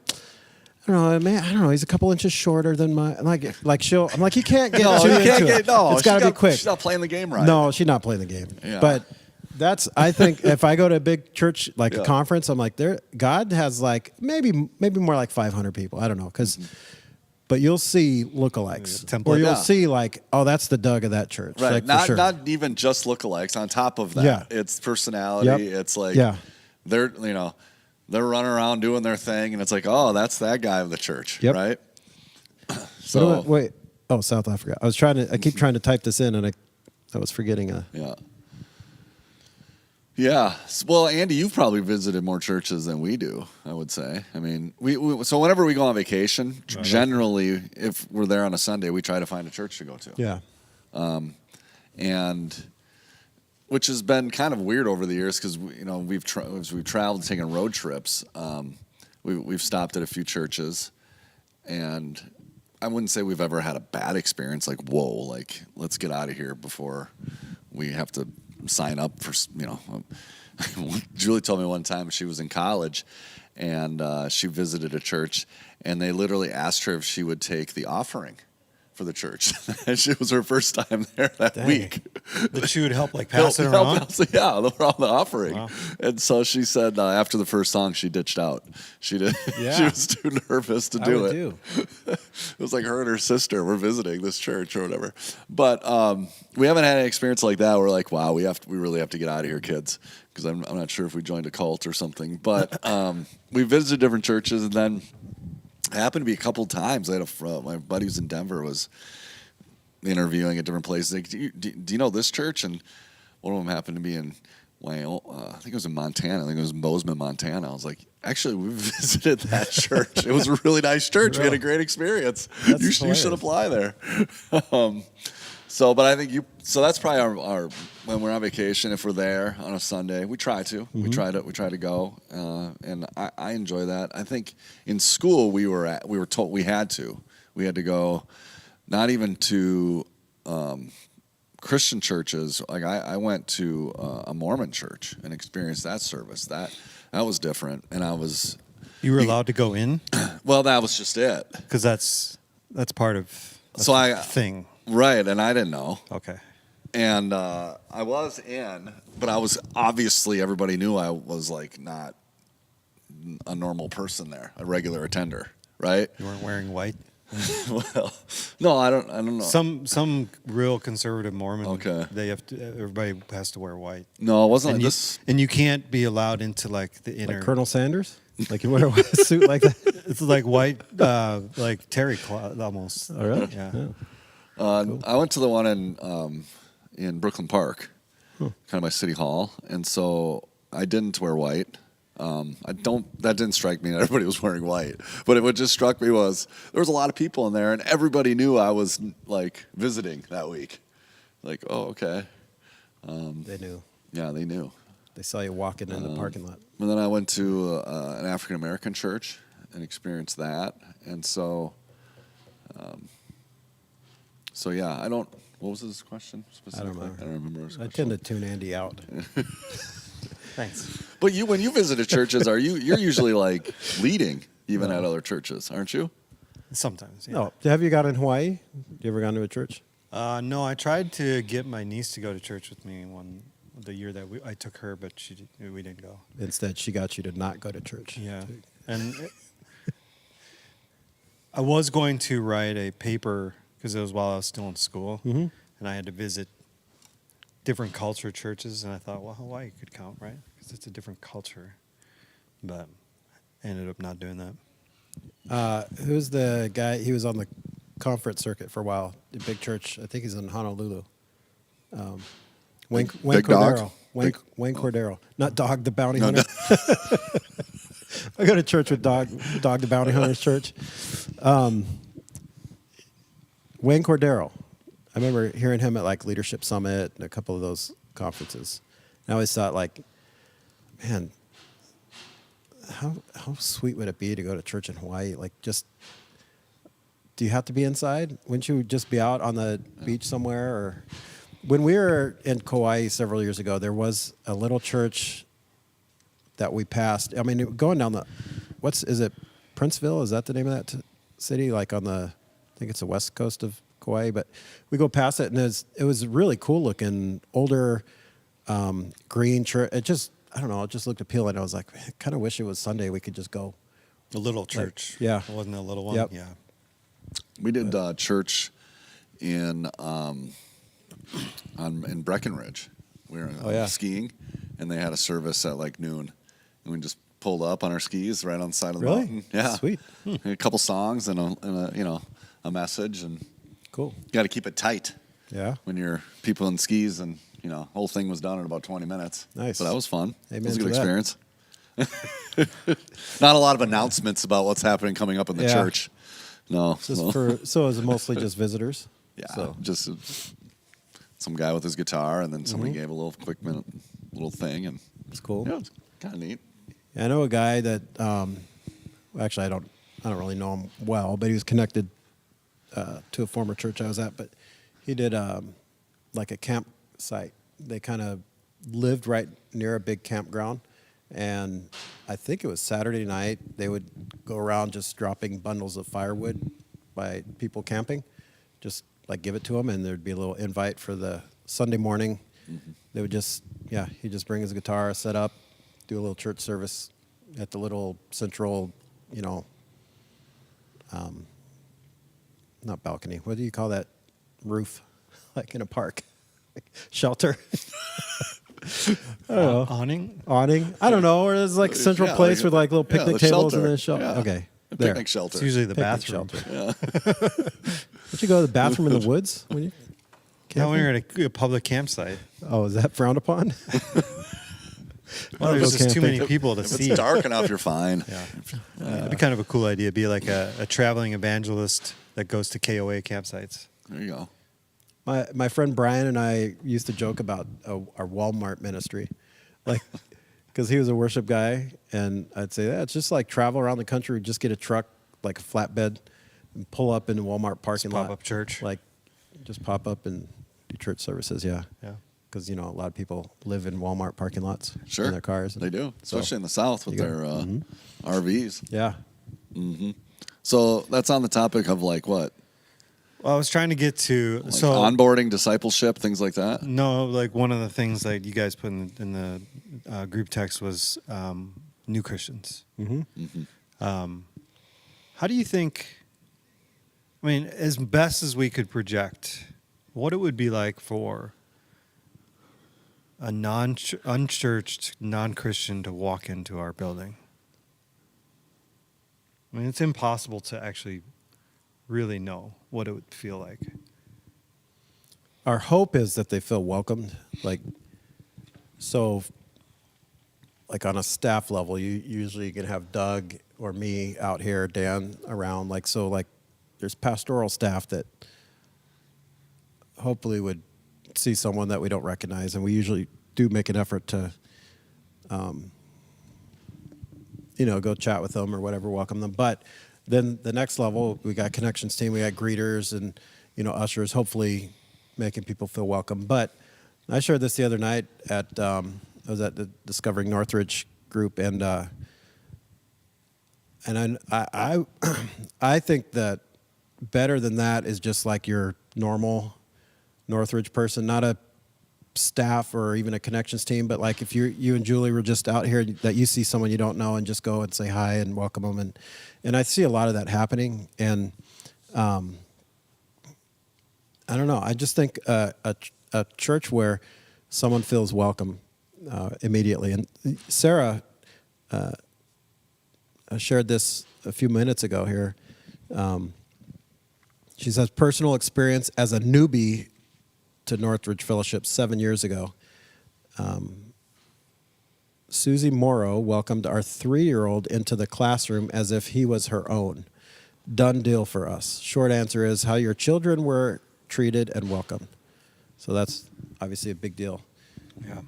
don't know, man. I don't know. He's a couple inches shorter than my. I'm like I'm like, you can't get too into it. It's got to be quick. She's not playing the game right. No, she's not playing the game. Yeah. But I think if I go to a big church like Yeah. a conference, I'm like, God has maybe more like 500 people. I don't know but you'll see lookalikes, Template. or you'll Yeah. see like, that's the Doug of that church, Right. like, for Not sure. not even just lookalikes. On top of that, Yeah. it's personality. Yep. It's like Yeah. they're they're running around doing their thing, and it's like, oh, that's that guy of the church, Yep. right? So wait, South Africa. I keep trying to type this in, and I was forgetting Yeah. Yeah. Well, Andy, you've probably visited more churches than we do, I would say. I mean, so whenever we go on vacation, generally, if we're there on a Sunday, we try to find a church to go to. Yeah. And which has been kind of weird over the years because, as we've traveled, taken road trips, we've stopped at a few churches, and I wouldn't say we've ever had a bad experience. Like, whoa, like let's get out of here before we have to sign up for. Julie told me one time she was in college, and she visited a church, and they literally asked her if she would take the offering for the church. And it was her first time there that week. That she would help pass it around. Yeah, the offering. Wow. And so she said after the first song she ditched out. She did. Yeah. She was too nervous to do it. was like her and her sister were visiting this church or whatever. But we haven't had an experience like that. We're like, wow, we really have to get out of here, kids, because I'm not sure if we joined a cult or something. But we visited different churches, and then it happened to be a couple times. I had my buddy who's in Denver was interviewing at different places. Like, do you know this church? And one of them happened to be in I think it was in Montana. I think it was in Bozeman, Montana. I was like, actually, we visited that church. It was a really nice church. We had a great experience. You should apply there. But I think so that's probably our when we're on vacation, if we're there on a Sunday, we try to. Mm-hmm. We try to go. And I enjoy that. I think in school we were told we had to go, not even to Christian churches. Like I went to a Mormon church and experienced that service. That was different, and You were allowed to go in? Well, that was just it. Because that's part of the thing. Right, and I didn't know. Okay. And I was in, but I was obviously, everybody knew I was like not a normal person there, a regular attender, right? You weren't wearing white? Well, no, I don't know. Some real conservative Mormon. Okay. Everybody has to wear white. No, it wasn't like this. And you can't be allowed into like the inner. Like Colonel Sanders? Like you wear a suit like that? It's like white, like terry cloth almost. Oh, really? Yeah. Cool. I went to the one in Brooklyn Park, kind of by City Hall, and so I didn't wear white. That didn't strike me that everybody was wearing white, but what just struck me was there was a lot of people in there, and everybody knew I was like visiting that week. Like, oh, okay. They knew. Yeah, they knew. They saw you walking in the parking lot. And then I went to an African American church and experienced that, and so yeah, I don't. What was this question specifically? I don't know. I don't remember. His I question. tend to tune Andy out. Thanks. But when you visit churches, you're usually like leading even at other churches, aren't you? Sometimes. Yeah. No. Have you gone in Hawaii? You ever gone to a church? No, I tried to get my niece to go to church with me the year that I took her, but we didn't go. Instead, she got you to not go to church. Yeah, and I was going to write a paper because it was while I was still in school, and I had to visit different culture churches, and I thought, well, Hawaii could count, right? Because it's a different culture, but I ended up not doing that. Who's the guy? He was on the conference circuit for a while. A big church. I think he's in Honolulu. Wayne Big Cordero. Dog? Wayne Cordero. Not Dog the Bounty Hunter. I go to church with Dog the Bounty Hunter's church. Wayne Cordero. I remember hearing him at like Leadership Summit and a couple of those conferences. And I always thought, like, man, how sweet would it be to go to church in Hawaii? Like, just, do you have to be inside? Wouldn't you just be out on the beach somewhere? Or when we were in Kauai several years ago, there was a little church that we passed. I mean, going down is it Princeville? Is that the name of that city? Like on I think it's the west coast of Kauai, but we go past it, and it was really cool looking, older, green church. It just, I don't know, it just looked appealing. I was like, I kind of wish it was Sunday. We could just go. A little church. Like, yeah. It wasn't a little one? Yep. Yeah. We did church in Breckenridge. We were skiing, and they had a service at like noon, and we just pulled up on our skis right on the side of the mountain. Yeah, Sweet. A couple songs and a message, and Cool. you got to keep it tight. Yeah. When you're people in skis, and whole thing was done in about 20 minutes. Nice. So that was fun. Amen It was a to good that. experience. Not a lot of announcements about what's happening coming up in the church. No. So is it mostly just visitors? Yeah, So. just some guy with his guitar, and then somebody gave a little little thing, and It's cool. yeah, it's kind of neat. I know a guy that actually I don't really know him well, but he was connected to a former church I was at. But he did like a campsite. They kind of lived right near a big campground, and I think it was Saturday night. They would go around just dropping bundles of firewood by people camping, just like give it to them, and there'd be a little invite for the Sunday morning. They would he'd just bring his guitar, set up, do a little church service at the little central, not balcony. What do you call that roof? Like in a park, shelter. I don't know. Awning? Awning. I don't know. Or there's like central Yeah, place like with like little yeah, picnic the tables shelter. and then shelter. Yeah. Okay, A there. picnic shelter. It's usually the Picnic bathroom. shelter. Don't you go to the bathroom in the woods when you? Now when you're at a public campsite. Oh, is that frowned upon? Well, there's just too camping. many people to If see. it's dark enough, you're fine. Yeah. It'd be kind of a cool idea. Be like a traveling evangelist that goes to KOA campsites. There you go. My friend Brian and I used to joke about our Walmart ministry, like because he was a worship guy, and I'd say it's just like travel around the country, just get a truck like a flatbed, and pull up in the Walmart parking lot, pop-up church. like just pop up and do church services. Yeah, Yeah. because a lot of people live in Walmart parking lots Sure. in their cars. They do, So, especially in the South with you their go. RVs. yeah. So that's on the topic of like what? Well, I was trying to get to Like so onboarding, discipleship, things like that. no, like one of the things that you guys put in the group text was new Christians. How do you think? I mean, as best as we could project, what it would be like for a unchurched, non-Christian to walk into our building? I mean, it's impossible to actually really know what it would feel like. Our hope is that they feel welcomed, like on a staff level, you usually can have Doug or me out here, Dan around, like there's pastoral staff that hopefully would see someone that we don't recognize, and we usually do make an effort to go chat with them or whatever, welcome them. But then the next level, we got connections team, we got greeters and ushers, hopefully making people feel welcome. But I shared this the other night at I was at the Discovering Northridge group, and I think that better than that is just like your normal Northridge person, not a staff or even a connections team, but like if you and Julie were just out here, that you see someone you don't know and just go and say hi and welcome them, and I see a lot of that happening, and I don't know, I just think a church where someone feels welcome immediately. And Sarah shared this a few minutes ago here. She says personal experience as a newbie to Northridge Fellowship 7 years ago. Susie Morrow welcomed our 3-year-old into the classroom as if he was her own. Done deal for us. Short answer is how your children were treated and welcomed. So that's obviously a big deal. Yeah.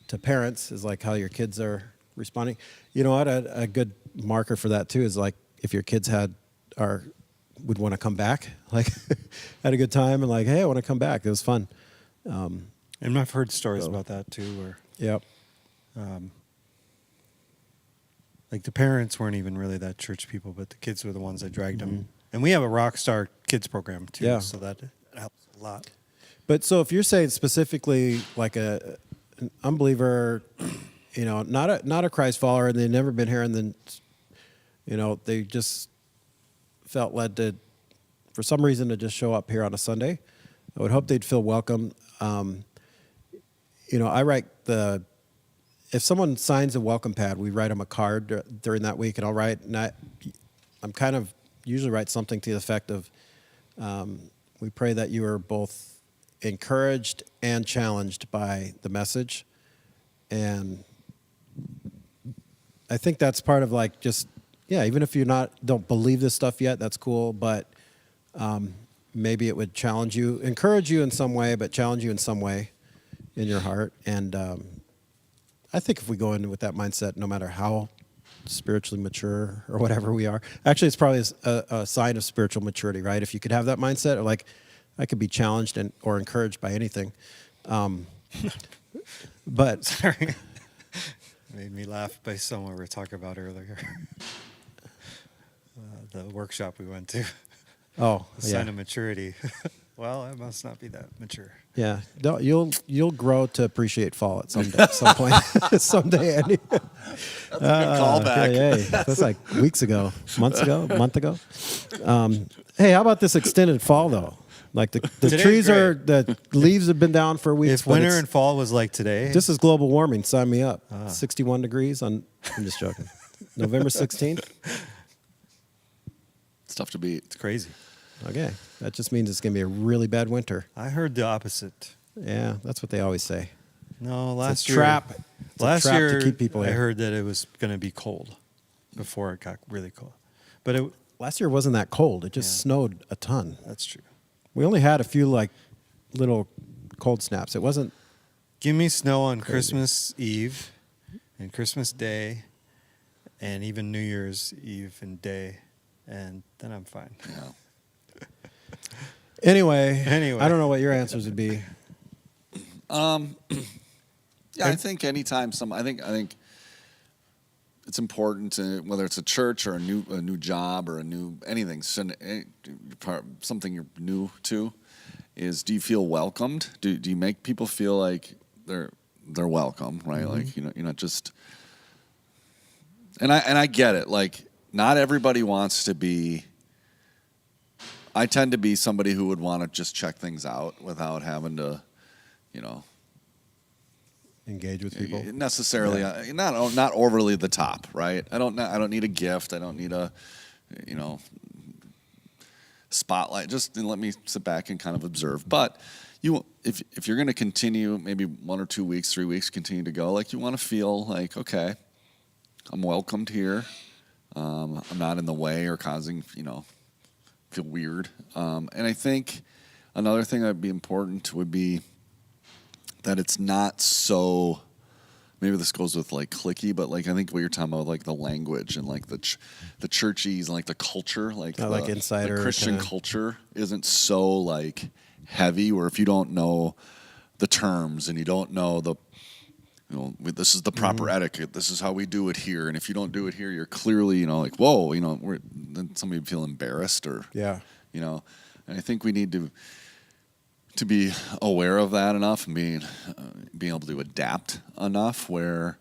To parents is like how your kids are responding. You know what? A good marker for that too is like if your kids would want to come back, like had a good time and like, hey, I want to come back. It was fun. And I've heard stories about that too, where Yep. like the parents weren't even really that church people, but the kids were the ones that dragged them. And we have a Rockstar Kids program too, Yeah. so that helps a lot. But so if you're saying specifically like an unbeliever, not a Christ follower, and they've never been here, and then they just felt led to, for some reason, to just show up here on a Sunday, I would hope they'd feel welcome. I write if someone signs a welcome pad, we write them a card during that week, and I'll write, and I'm kind of usually write something to the effect of, we pray that you are both encouraged and challenged by the message. And I think that's part of like just, even if you're don't believe this stuff yet, that's cool, but maybe it would challenge you, encourage you in some way, but challenge you in some way in your heart. And I think if we go in with that mindset, no matter how spiritually mature or whatever we are, actually it's probably a sign of spiritual maturity, right? If you could have that mindset, or like I could be challenged or encouraged by anything. But Sorry. Made me laugh based on what we were talking about earlier. The workshop we went to. oh, The sign of maturity. Well, I must not be that mature. Yeah, you'll grow to appreciate fall at some point, someday, Andy. That's a good callback. Yeah, that's like weeks ago, month ago. Hey, how about this extended fall though? Like the Today's trees are, great. the leaves have been down for weeks. If but winter it's- and fall was like today, this is global warming. Sign me up. 61 degrees on. I'm just joking. November 16th. It's tough to beat. it's crazy. Okay, that just means it's gonna be a really bad winter. I heard the opposite. Yeah, that's what they always say. No, It's last a year. trap. It's Last a trap year, to keep people I here. heard that it was going to be cold before it got really cold. But Last year wasn't that cold. It just Yeah. snowed a ton. that's true. We only had a few like little cold snaps. It wasn't. Give me snow on Crazy. Christmas Eve and Christmas Day and even New Year's Eve and day, and then I'm fine. Yeah. Anyway, Anyway. I don't know what your answers would be. Yeah, I think anytime I think it's important to, whether it's a church or a new job or a new anything, something you're new to, is do you feel welcomed? Do you make people feel like they're welcome, right? Mm-hmm. Like you're not just. And I get it. Like not everybody wants to be. I tend to be somebody who would want to just check things out without having to, Engage with people. necessarily not overly the top, right? I don't need a gift. I don't need a spotlight. Just let me sit back and kind of observe. But if you're going to continue, maybe 1 or 2 weeks, 3 weeks, continue to go, like you want to feel like, okay, I'm welcomed here. I'm not in the way or causing feel weird. And I think another thing that'd be important would be that it's not so, maybe this goes with like cliquey, but like I think what you're talking about, like the language and like the churchies and like the culture, like Not like insider the Christian kinda. culture isn't so like heavy, where if you don't know the terms and you don't know this is the proper etiquette, this is how we do it here, and if you don't do it here, you're clearly like whoa, then somebody would feel embarrassed or Yeah. and I think we need to be aware of that enough and being able to adapt enough where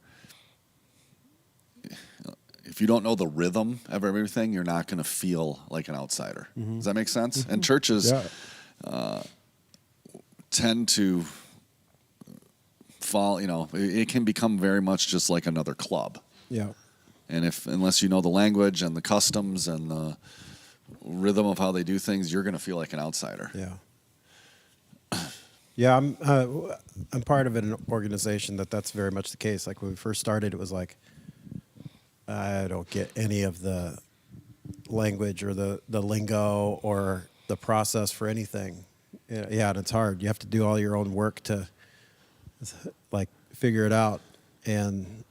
if you don't know the rhythm of everything, you're not going to feel like an outsider. Does that make sense? And churches tend to fall, it can become very much just like another club. Yeah. And unless you know the language and the customs and the rhythm of how they do things, you're going to feel like an outsider. Yeah. Yeah, I'm part of an organization that's very much the case. Like when we first started, it was like I don't get any of the language or the lingo or the process for anything. Yeah, and it's hard. You have to do all your own work to like figure it out. And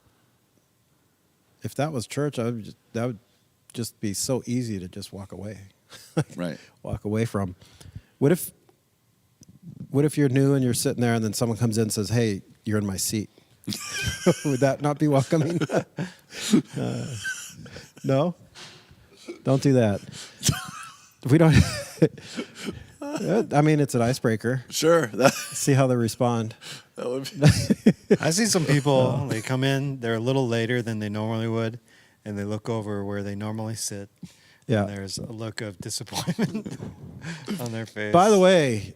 if that was church, that would just be so easy to just walk away. Right. Walk away from. What if you're new and you're sitting there and then someone comes in and says, "Hey, you're in my seat"? Would that not be welcoming? No, don't do that. We don't. I mean, it's an icebreaker. Sure. See how they respond. That would be. I see some people, they come in, they're a little later than they normally would, and they look over where they normally sit. Yeah. And there's a look of disappointment on their face. By the way,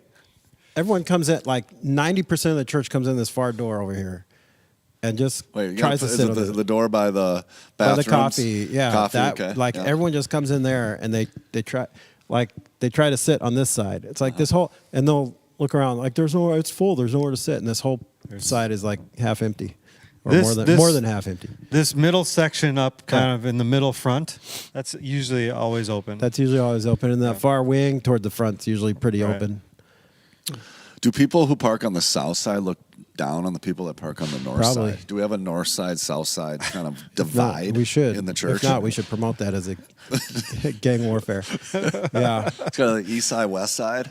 everyone comes in, like 90% of the church comes in this far door over here and just Wait, tries to is sit it on the door by the by bathrooms? the coffee. Yeah. Coffee, that, okay. Like yeah. everyone just comes in there and they try to sit on this side. It's like this whole, and they'll look around like there's nowhere, it's full, there's nowhere to sit. And this whole side is like half empty or more than half empty. This middle section up kind of in the middle front, that's usually always open. That's usually always open. And that far wing toward the front's usually pretty Right. open. Do people who park on the south side look down on the people that park on the north Probably. side? Do we have a north side, south side kind of divide We should. in the church? If not, we should promote that as a gang warfare. Yeah. It's kind of the east side, west side,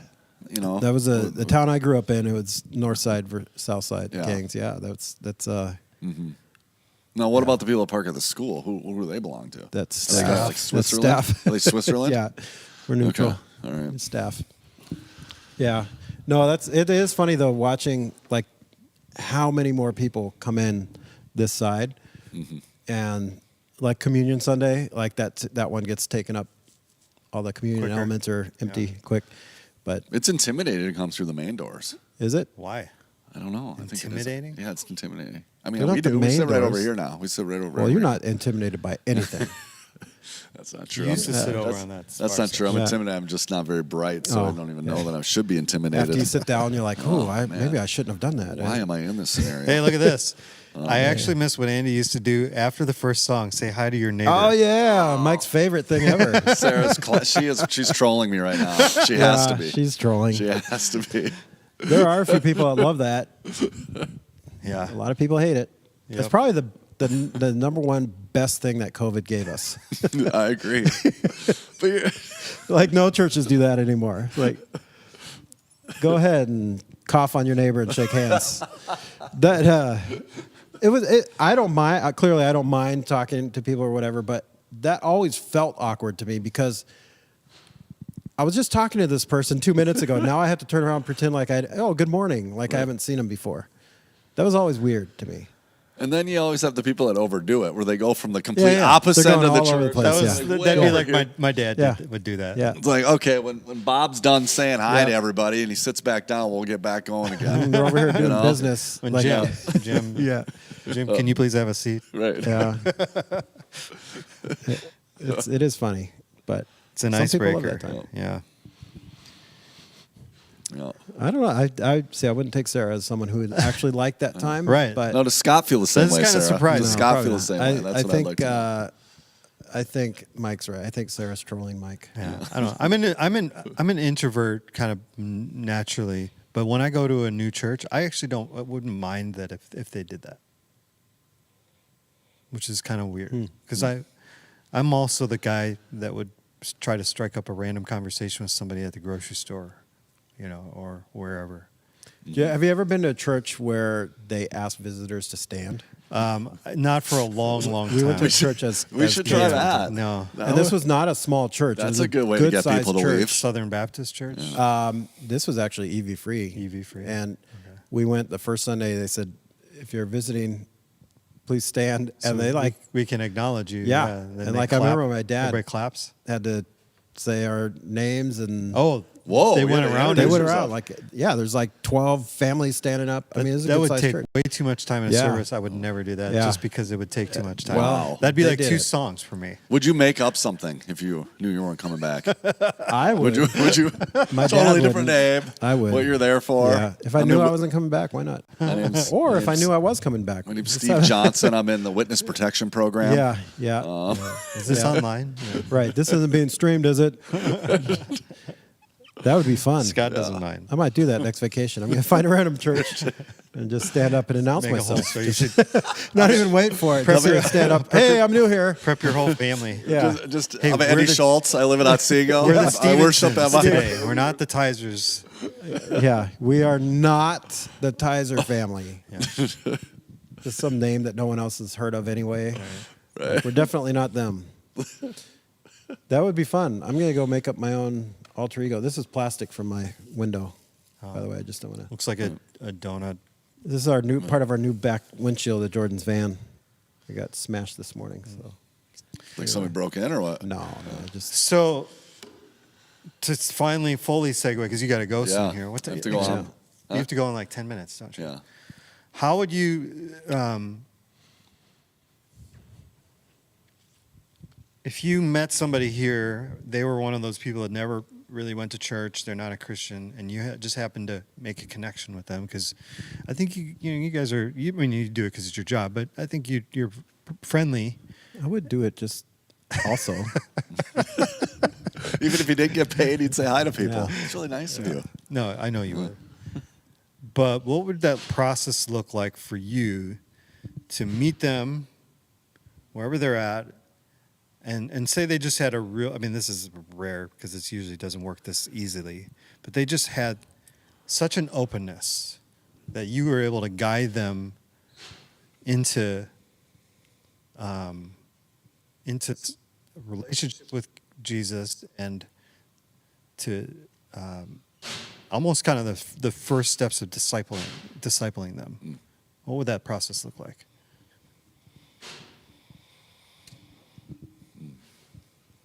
That was the town I grew up in. It was north side versus south side Yeah. gangs. Yeah, that's Now, what about the people that park at the school? Who do they belong to? that's Are they staff. like That's Switzerland? staff. Are they Switzerland? Yeah, we're neutral. Okay. All right. Staff. Yeah. No, it is funny though, watching like how many more people come in this side, and like Communion Sunday, like that one gets taken up. All the communion Quicker. elements are empty quick, but It's intimidating to come through the main doors. is it? Why? I don't know. I think it is. Intimidating? Yeah, it's intimidating. I They're mean, not we the do. We main sit right over doors. here now. We sit right over. Well, you're here. not intimidated by anything. That's not true. You used to sit over that's- on that. That's far not true. I'm Yeah. intimidated. I'm just not very bright, so I Oh, don't even know that I should be intimidated. After you sit down, you're like, oh, man. maybe I shouldn't have done that. Why am I in this scenario? Hey, look at this. I actually miss what Andy used to do after the first song. Say hi to your neighbor. Oh yeah, Mike's favorite thing ever. She's trolling me right now. She has to be. She's trolling. She has to be. There are a few people that love that. Yeah. A lot of people hate it. It's Yep. probably the number one best thing that COVID gave us. I agree. But Like no churches do that anymore. Like, go ahead and cough on your neighbor and shake hands. That I don't mind. Clearly, I don't mind talking to people or whatever. But that always felt awkward to me because I was just talking to this person 2 minutes ago. Now I have to turn around and pretend like good morning, like I haven't seen him before. That was always weird to me. And then you always have the people that overdo it, where they go from the complete Yeah. opposite They're end of going the all over the church. place, That was, yeah. Way that'd be over like here. my dad Yeah. would do that. Yeah. It's like, okay, when Bob's done saying hi to Yeah. everybody and he sits back down, we'll get back going again. They're over here doing know? business. When like, Jim, yeah. Jim, can you please have a seat? Right. Yeah. It is funny, but It's an some people love icebreaker. that time. Yeah. Yeah. I don't know. I see. I wouldn't take Sarah as someone who would actually like that time. Right. But No, does Scott feel the same That's way, kinda Sarah? surprising. Does No, Scott probably feel the not. same way? That's I what think. I'd like to know. I think Mike's right. I think Sarah's trolling Mike. Yeah. I don't know. I'm an introvert kind of naturally, but when I go to a new church, I wouldn't mind that if they did that. Which is kind of weird because I'm also the guy that would try to strike up a random conversation with somebody at the grocery store, or wherever. Yeah. Have you ever been to a church where they ask visitors to stand? Not for a long, long time. We went to a church as We should try kids. that. No. And this was not a small church. It That's was a good way to get good-sized people to church. leave. Southern Baptist Church. This was actually EV free. EV free. And we went the first Sunday. They said, if you're visiting, please stand. So And they we can acknowledge you. Yeah. Then And they like, I clap. remember my dad- Everybody claps. had to say our names and Oh, Whoa, They yeah, went they around. they introduced went yourself. around like there's like 12 families standing up. I mean, it's a that good would sized take church. way too much time in a Yeah. service. I would never do that Yeah. just because it would take too much time. Wow. That'd be They like did 2 it. songs for me. Would you make up something if you knew you weren't coming back? I would. Would you? My dad Totally different wouldn't. name. I would. What you're there for? Yeah. If I knew I wasn't coming back, why not? My name's- Or my if I name's- knew I was coming back. My name's Steve Johnson. I'm in the witness protection program. Yeah. Yeah. Is this Yeah. online? Yeah. Right. This isn't being streamed, is it? That would be fun. Scott doesn't mind. I might do that next vacation. I'm going to find a random church and just stand up and announce Make a whole myself. story. You should Not even wait for it. Just stand up. Hey, I'm new here. prep your whole family. Yeah. Hey, I'm we're Eddie the- Schultz. I live in Otsego. We're the I worship Stevensons Emma. today. We're not the Tizers. Yeah. We are not the Tizer family. Yeah. Just some name that no one else has heard of anyway. Right. We're definitely not them. That would be fun. I'm going to go make up my own alter ego. This is plastic from my window. By the way, I just don't want to. Looks like a donut. This is our new part of our new back windshield of Jordan's van. We got smashed this morning. So Like somebody broke in or what? no, just So, to finally fully segue, because you got to go soon Yeah. here. What I have to go on. You have to go in like 10 minutes, don't you? Yeah. How would you, if you met somebody here, they were one of those people that never really went to church, they're not a Christian, and you just happened to make a connection with them? Because I think you guys are. I mean, you do it because it's your job, but I think you're friendly. I would do it just also. Even if he didn't get paid, he'd say hi to people. Yeah. It's really nice of you. No, I know you would. But what would that process look like for you to meet them wherever they're at and say they just had a real, I mean, this is rare because it usually doesn't work this easily, but they just had such an openness that you were able to guide them into a relationship with Jesus and to almost kind of the first steps of discipling them. What would that process look like?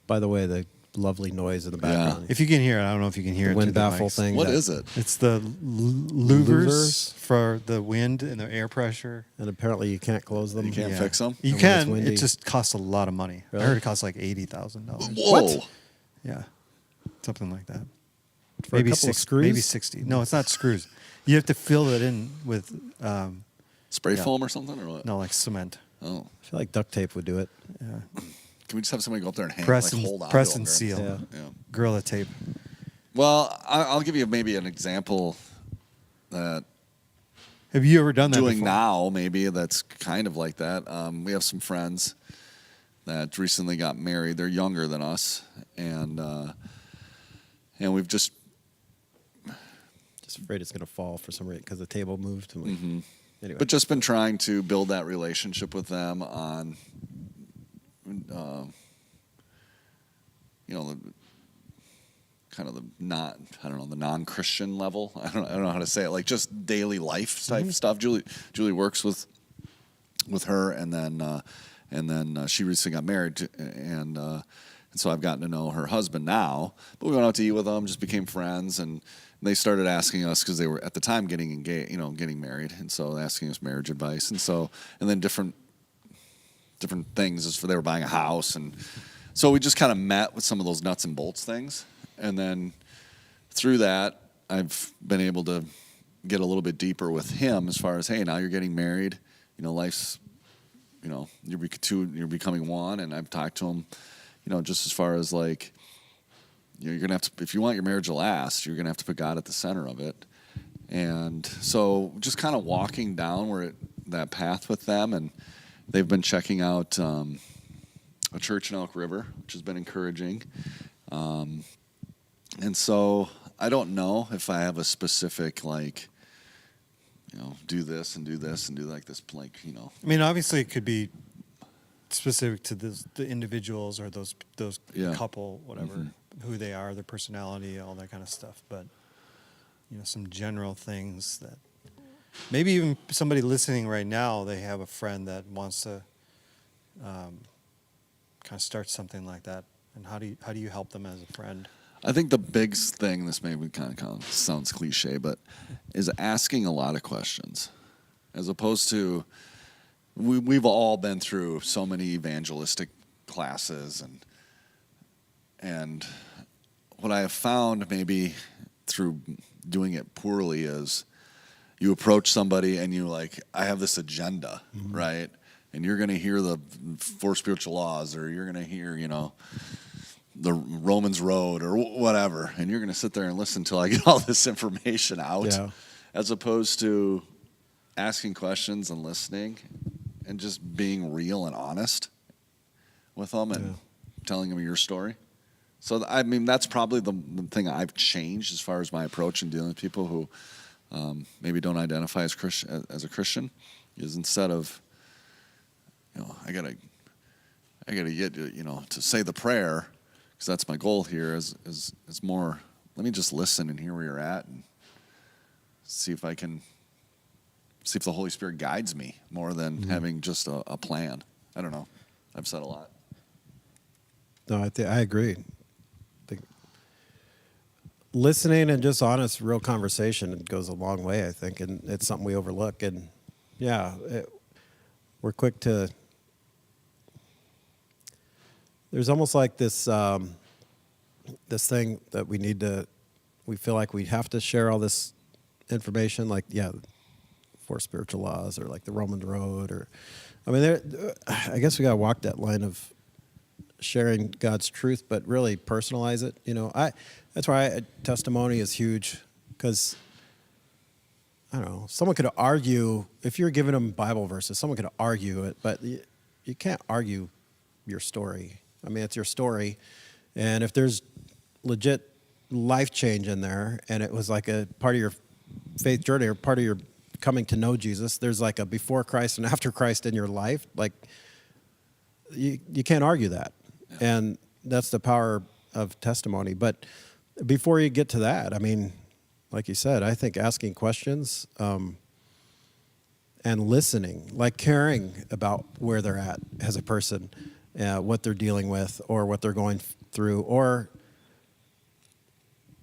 By the way, the lovely noise in the background. If you can hear it, I don't know if you can hear it. The wind through the baffle mics. thing. What that- is it? It's the louvers for the wind and the air pressure. And apparently you can't close them. You can't fix them? You And when it's can. windy. It just costs a lot of money. Really? I heard it costs like $80,000. Whoa. What? Yeah, something like that. For a couple of screws? Maybe 60. No, it's not screws. You have to fill it in with Spray Yeah. foam or something, or what? no, like cement. Oh. I feel like duct tape would do it. Yeah, Can we just have somebody go up there and hang, press like, and hold on press to and them? seal. Yeah. Yeah. Gorilla tape. Well, I'll give you maybe an example that Have you ever done that doing before? now, maybe that's kind of like that. We have some friends that recently got married. They're younger than us, and we've just Afraid it's going to fall for some reason because the table moved. Anyway. but just been trying to build that relationship with them on, the kind of the the non-Christian level. I don't know how to say it. Like just daily life type stuff. Julie works with her, and then she recently got married, and so I've gotten to know her husband now. But we went out to eat with them, just became friends, and they started asking us because they were at the time getting engaged, getting married, and so asking us marriage advice, and then different things as for they were buying a house, and so we just kind of met with some of those nuts and bolts things, and then through that I've been able to get a little bit deeper with him as far as, hey, now you're getting married, life's, you're becoming one, and I've talked to him, just as far as like, you're gonna have to, if you want your marriage to last, you're gonna have to put God at the center of it. And so just kind of walking down that path with them, and they've been checking out a church in Elk River, which has been encouraging. And so I don't know if I have a specific like, do this and do this and do like this, like, I mean, obviously, it could be specific to the individuals or those Yeah. couple, whatever, who they are, their personality, all that kind of stuff. But some general things that maybe even somebody listening right now, they have a friend that wants to kind of start something like that. And how do you help them as a friend? I think the big thing, this maybe kind of sounds cliche, but is asking a lot of questions, as opposed to we've all been through so many evangelistic classes, and what I have found maybe through doing it poorly is you approach somebody and you like, I have this agenda, right? And you're going to hear the 4 spiritual laws, or you're going to hear, the Romans Road or whatever, and you're going to sit there and listen until I get all this information out, as opposed to asking questions and listening and just being real and honest with them and telling them your story. So, I mean, that's probably the thing I've changed as far as my approach in dealing with people who maybe don't identify as a Christian, is instead of, I gotta get, to say the prayer, because that's my goal here, is more, let me just listen and hear where you're at and see if the Holy Spirit guides me more than having just a plan. I don't know. I've said a lot. No, I agree. Listening and just honest, real conversation, it goes a long way, I think, and it's something we overlook. And we're quick to. There's almost like this this thing that we feel like we have to share all this information, like 4 spiritual laws, or like the Roman Road, or I mean, I guess we got to walk that line of sharing God's truth, but really personalize it. That's why testimony is huge, because I don't know, someone could argue, if you're giving them Bible verses, someone could argue it, but you can't argue your story. I mean, it's your story, and if there's legit life change in there, and it was like a part of your faith journey or part of your coming to know Jesus, there's like a before Christ and after Christ in your life, like you can't argue that. And that's the power of testimony. But before you get to that, I mean, like you said, I think asking questions and listening, like caring about where they're at as a person, what they're dealing with, or what they're going through, or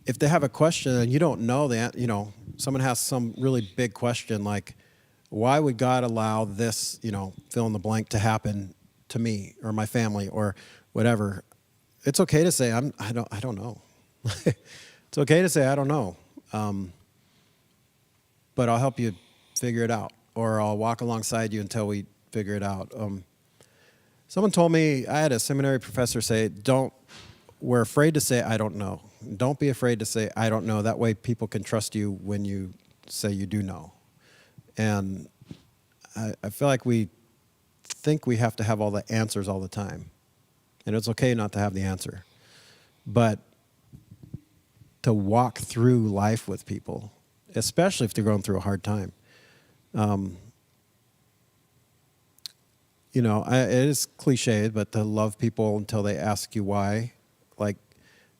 if they have a question and you don't know that, someone has some really big question like, why would God allow this, fill in the blank to happen to me or my family or whatever? It's okay to say I don't know. It's okay to say I don't know, but I'll help you figure it out, or I'll walk alongside you until we figure it out. Someone told me, I had a seminary professor say, we're afraid to say I don't know. Don't be afraid to say I don't know. That way people can trust you when you say you do know. And I feel like we think we have to have all the answers all the time. And it's okay not to have the answer. But to walk through life with people, especially if they're going through a hard time, it is cliche, but to love people until they ask you why,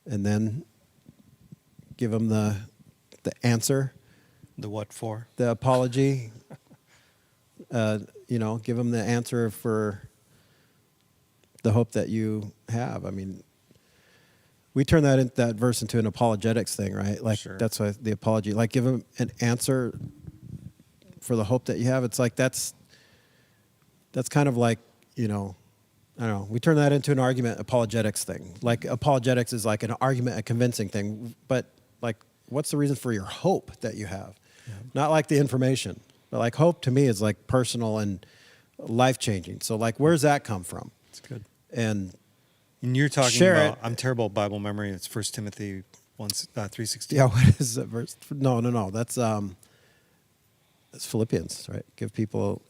and then give them the answer, The what for? the apology, give them the answer for the hope that you have. I mean, we turn that verse into an apologetics thing, right? Like, Sure. That's why the apology, like, give them an answer for the hope that you have. It's like, that's kind of like, I don't know. We turn that into an argument apologetics thing. Like, apologetics is like an argument, a convincing thing. But like, what's the reason for your hope that you have? Yeah. Not like the information, but like hope to me is like personal and life-changing. So like, where's that come from? It's good. And you're talking share about, it. I'm terrible at Bible memory. It's 1 Timothy 3:16. yeah, what is that verse? No. That's Philippians, right? Give people.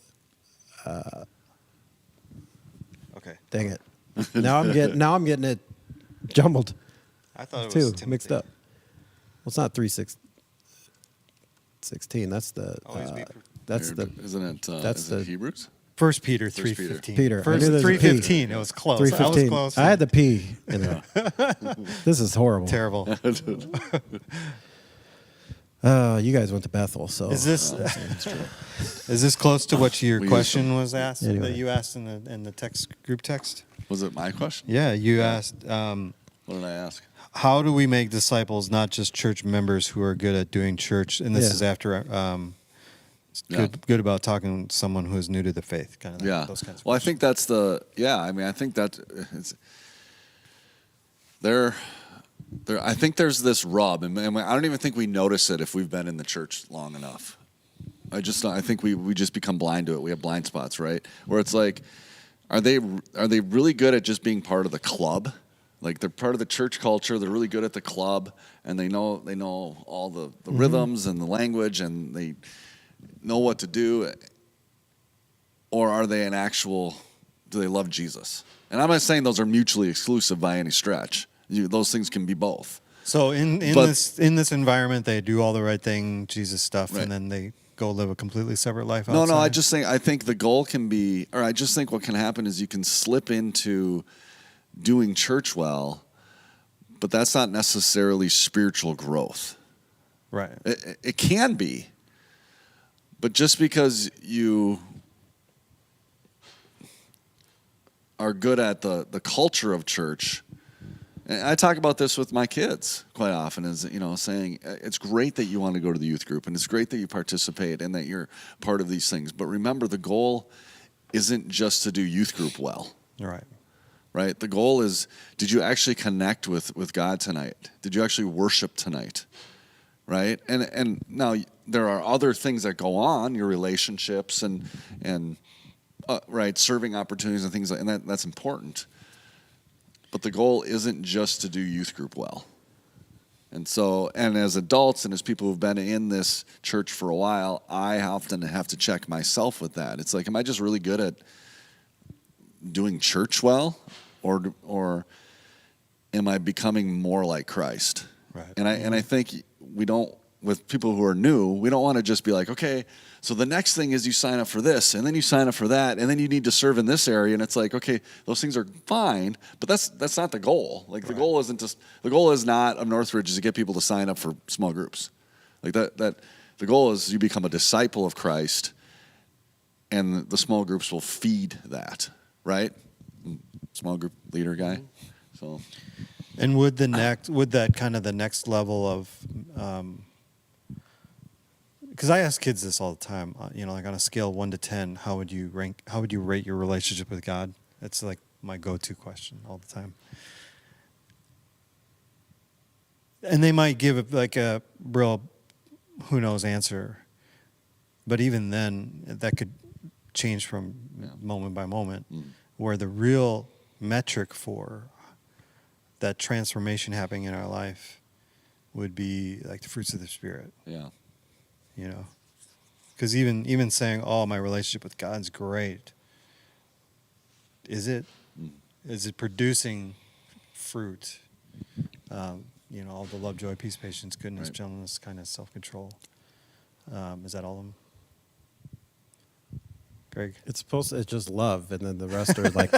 Okay. Dang it! Now I'm getting it jumbled I thought it was too, Timothy. mixed up. Well, it's not 3:16. That's the. Always be That's the. Isn't it? that's Is it the- Hebrews? 1 Peter Peter. 3:15. Peter. I First knew there was a P. 3:15. It was close. I was 3:15. close. I had the P in there. This is horrible. Terrible. You guys went to Bethel, so Is this That's true. is this close to what your We question was asked Anyway. that you asked in the text group text? Was it my question? Yeah, you asked. What did I ask? How do we make disciples, not just church members who are good at doing church? And this Yeah. is after it's good about talking to someone who is new to the faith, kind of Yeah. those kinds of Well, I questions. think that's the. Yeah, I mean, I think that it's there. I think there's this rub, and I don't even think we notice it if we've been in the church long enough. I think we just become blind to it. We have blind spots, right? Where it's like, are they really good at just being part of the club? Like, they're part of the church culture. They're really good at the club, and they know all the rhythms and the language, and they know what to do. Or are they do they love Jesus? And I'm not saying those are mutually exclusive by any stretch. Those things can be both. So in this environment, they do all the right thing, Jesus stuff, Right. and then they go live a completely separate life No, outside. I think the goal can be, or I just think what can happen is you can slip into doing church well, but that's not necessarily spiritual growth. Right. It can be, but just because you are good at the culture of church, and I talk about this with my kids quite often, is saying it's great that you want to go to the youth group, and it's great that you participate and that you're part of these things. But remember, the goal isn't just to do youth group well. Right. Right? The goal is, did you actually connect with God tonight? Did you actually worship tonight? Right? And now there are other things that go on, your relationships and right, serving opportunities and things like, and that's important. But the goal isn't just to do youth group well. And so, and as adults and as people who've been in this church for a while, I often have to check myself with that. It's like, am I just really good at doing church well, or am I becoming more like Christ? Right. And I think we don't, with people who are new, we don't want to just be like, okay, so the next thing is you sign up for this, and then you sign up for that, and then you need to serve in this area, and it's like, okay, those things are fine, but that's not the goal. Like, the goal isn't just, the goal is not of Northridge is to get people to sign up for small groups. Like that the goal is you become a disciple of Christ, and the small groups will feed that, right? Small group leader guy. So, And would that kind of the next level of, because I ask kids this all the time, like on a scale of 1 to 10, how would you rate your relationship with God? That's like my go-to question all the time. And they might give like a real who knows answer, but even then that could change from moment by moment, where the real metric for that transformation happening in our life would be like the fruits of the Spirit. yeah. Because even saying, "Oh, my relationship with God's great," is it? Is it producing fruit? All the love, joy, peace, patience, goodness, Right. gentleness, kindness, self-control. Is that all of them? Greg? It's just love, and then the rest are like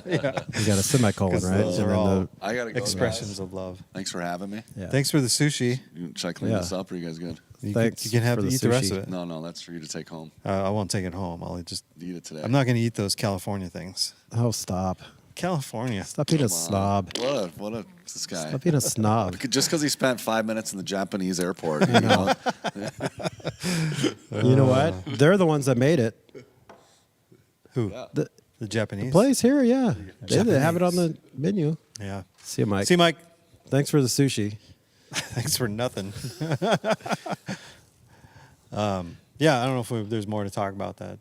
you got a semicolon, 'Cause right? those And are then all I gotta go, expressions guys. of love. Thanks for having me. yeah. Thanks for the sushi. Should I clean Yeah. this up, or are you guys good? Thanks You can have for the eat the rest sushi. of it. No, that's for you to take home. I won't take it home. I'll just. Eat it today. I'm not going to eat those California things. Oh, stop! California. Stop being a Come on. snob. What a this guy. Stop being a snob. Just because he spent 5 minutes in the Japanese airport. You know? You know what? They're the ones that made it. Who? Yeah. The Japanese. Place here, yeah. They have it on Japanese. the menu. Yeah. See you, Mike. See, Mike. Thanks for the sushi. Thanks for nothing. Yeah, I don't know if there's more to talk about that.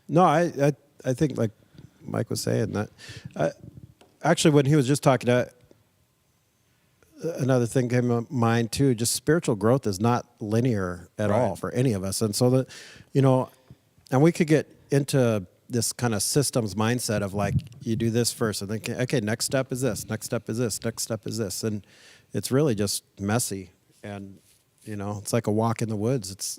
No, I think like Mike was saying that. Actually, when he was just talking, another thing came to mind too. Just spiritual growth is not linear at all Right. for any of us, and so that and we could get into this kind of systems mindset of like you do this first, and then okay, next step is this, next step is this, next step is this, and it's really just messy, and it's like a walk in the woods. It's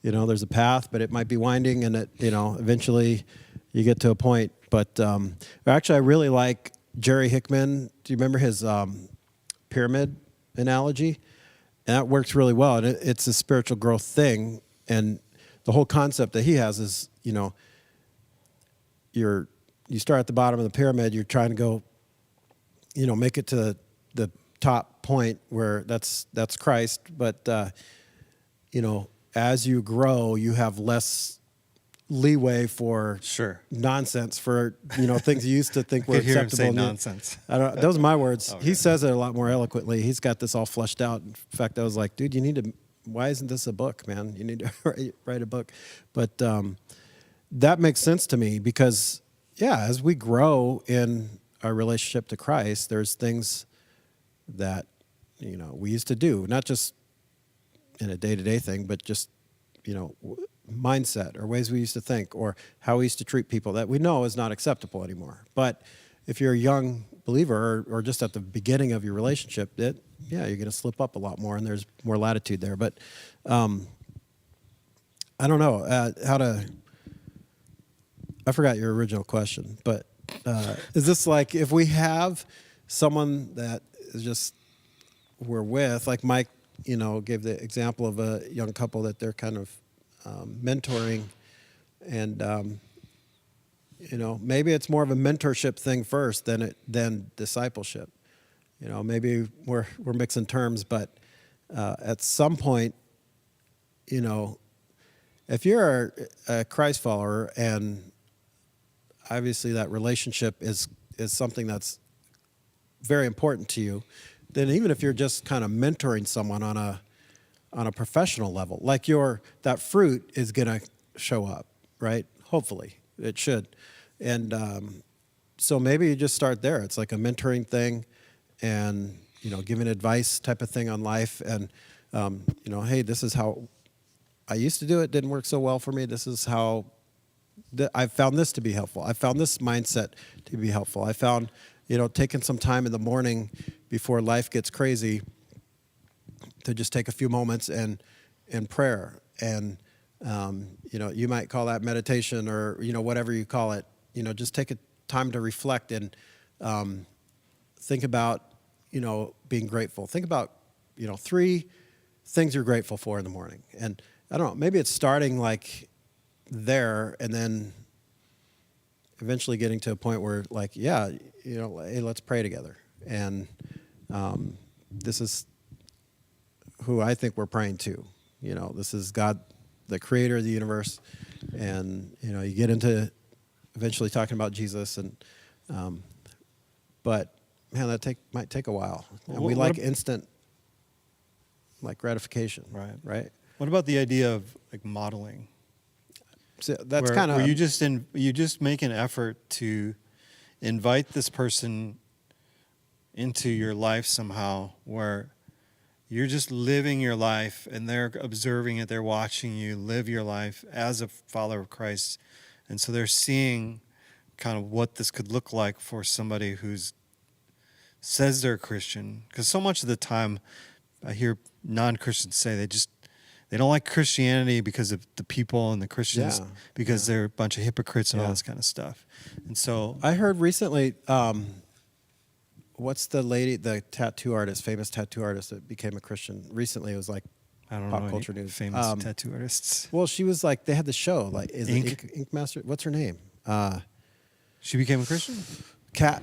there's a path, but it might be winding, and it eventually you get to a point. But actually, I really like Jerry Hickman. Do you remember his pyramid analogy? And that works really well, and it's a spiritual growth thing, and the whole concept that he has is you start at the bottom of the pyramid, you're trying to go make it to the top point where that's Christ, but as you grow you have less leeway for Sure. nonsense, for things you used to think were could hear him acceptable. say nonsense. Those are my words. Okay. He says it a lot more eloquently. He's got this all fleshed out. In fact, I was like, dude, why isn't this a book, man? You need to write a book. But that makes sense to me because, as we grow in our relationship to Christ, there's things that, we used to do, not just in a day-to-day thing, but just, mindset or ways we used to think or how we used to treat people that we know is not acceptable anymore. But if you're a young believer or just at the beginning of your relationship, you're going to slip up a lot more and there's more latitude there. But I don't know I forgot your original question, but is this like if we have someone that is just we're with, like Mike, gave the example of a young couple that they're kind of mentoring, and maybe it's more of a mentorship thing first than discipleship. Maybe we're mixing terms, but at some point, if you're a Christ follower and obviously that relationship is something that's very important to you, then even if you're just kind of mentoring someone on a professional level, like that fruit is going to show up, right? Hopefully it should. And so maybe you just start there. It's like a mentoring thing and, giving advice type of thing on life. And, hey, this is how I used to do it. Didn't work so well for me. This is how I found this to be helpful. I found this mindset to be helpful. I found, taking some time in the morning before life gets crazy to just take a few moments and prayer. And, you might call that meditation or, whatever you call it. Just take a time to reflect and think about, being grateful. Think about, three things you're grateful for in the morning. And I don't know, maybe it's starting like there and then eventually getting to a point where like, yeah, you know, hey, let's pray together. And this is who I think we're praying to. You know, this is God, the creator of the universe. And, you know, you get into eventually talking about Jesus and, but man, that might take a while. And we like instant, like gratification. Right. What about the idea of like modeling? So that's Where- kind of, where you just make an effort to invite this person into your life somehow, where you're just living your life and they're observing it, they're watching you live your life as a follower of Christ, and so they're seeing kind of what this could look like for somebody who's says they're a Christian. Because so much of the time I hear non-Christians say they don't like Christianity because of the people and the Christians, because they're a bunch of hypocrites and all this kind of stuff. And so I heard recently, what's the lady, the tattoo artist, famous tattoo artist that became a Christian recently? It was like I don't pop know culture any news. famous tattoo artists. Well, she was like, they had the show, like, is Ink? it Ink Master? What's her name? She became a Christian? Kat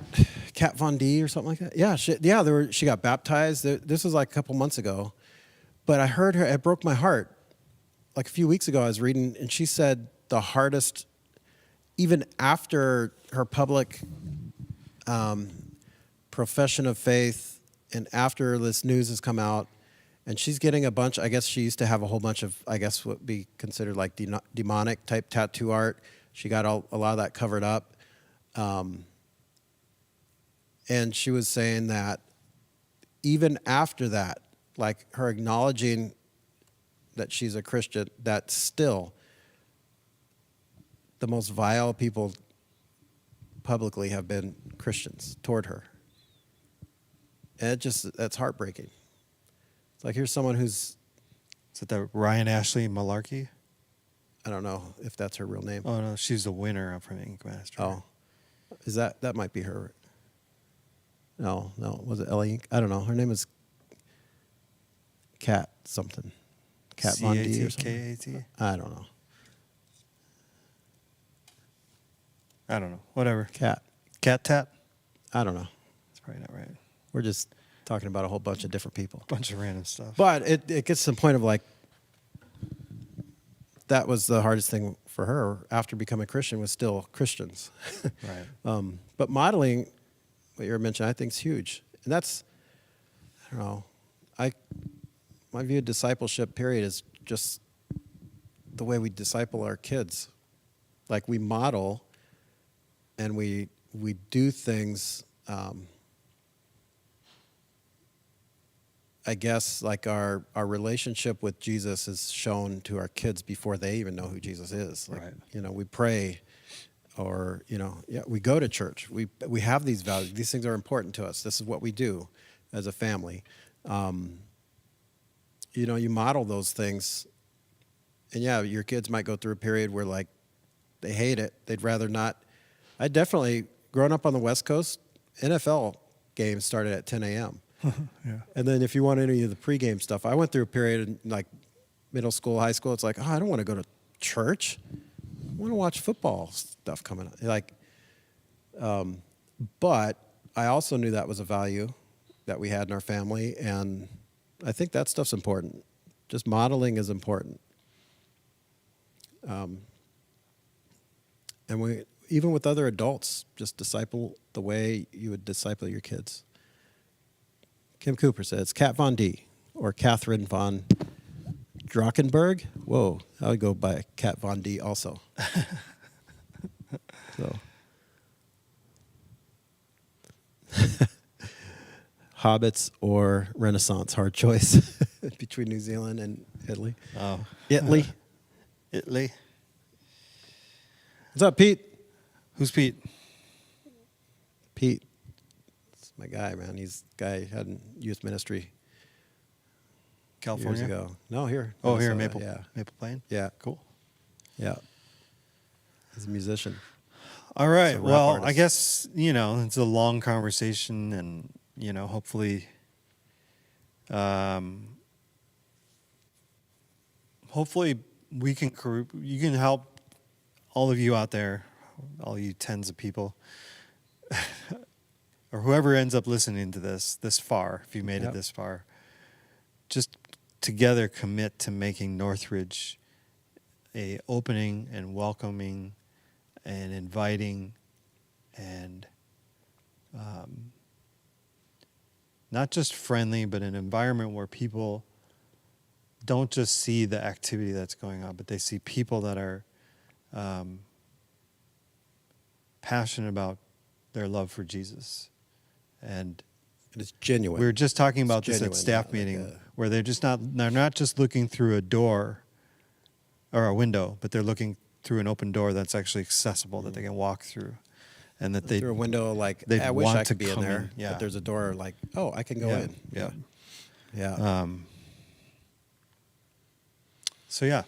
Von D or something like that. Yeah, she got baptized. This was like a couple months ago, but I heard her. It broke my heart. Like a few weeks ago, I was reading, and she said the hardest, even after her public profession of faith, and after this news has come out, and she's getting a bunch. I guess she used to have a whole bunch of, I guess, what would be considered like demonic type tattoo art. She got a lot of that covered up. And she was saying that even after that, like her acknowledging that she's a Christian, that still the most vile people publicly have been Christians toward her. And that's heartbreaking. It's like, here's someone who's, Is it the Ryan Ashley Malarkey? I don't know if that's her real name. Oh, no, she's the winner from Ink Master. Oh, is that might be her? No, was it Ellie? I don't know. Her name is Kat something. Kat Von D or something. C-A-T-K-A-T? I don't know. I don't know. Whatever. Kat. Cat Tat? I don't know. That's probably not right. We're just talking about a whole bunch of different people. Bunch of random stuff. But it gets to the point of like, that was the hardest thing for her after becoming a Christian, was still Christians. Right. But modeling, what you were mentioning, I think is huge. And that's, I don't know, my view of discipleship, period, is just the way we disciple our kids. Like, we model and we do things, I guess, like our relationship with Jesus is shown to our kids before they even know who Jesus is. Like, Right. you know, we pray, or, you know, we go to church. We have these values. These things are important to us. This is what we do as a family. You know, you model those things, and yeah, your kids might go through a period where like they hate it. They'd rather not. I definitely, growing up on the West Coast, NFL games started at 10 a.m. Yeah. And then if you want any of the pregame stuff, I went through a period in like middle school, high school. It's like, oh, I don't want to go to church. I want to watch football stuff coming up. Like, but I also knew that was a value that we had in our family, and I think that stuff's important. Just modeling is important. And we, even with other adults, just disciple the way you would disciple your kids. Kim Cooper said it's Kat Von D or Catherine Von Drockenberg. Whoa, I would go by Kat Von D also. So, Hobbits or Renaissance, hard choice between New Zealand and Italy. Oh. Italy. Italy. What's up, Pete? Who's Pete? Pete. It's my guy, man. He's the guy who had in youth ministry California? years ago. No, here. Oh, here, Minnesota, Maple. Maple Plain? Yeah. Cool. Yeah. He's a musician. All right. He's a rap Well, artist. I guess, you know, it's a long conversation, and, you know, hopefully hopefully you can help all of you out there, all you tens of people, or whoever ends up listening to this far, if you made it this far, just together commit to making Northridge a opening and welcoming and inviting and not just friendly, but an environment where people don't just see the activity that's going on, but they see people that are passionate about their love for Jesus. And it's genuine. we were just talking about It's this at genuine, staff not meeting, like where they're not just looking through a door or a window, but they're looking through an open door that's actually accessible, that they can walk through, and that they through a window, like they I wish want I to could be in come there. in, yeah. But there's a door, like, oh, I can go in. Yeah. Yeah. So yeah.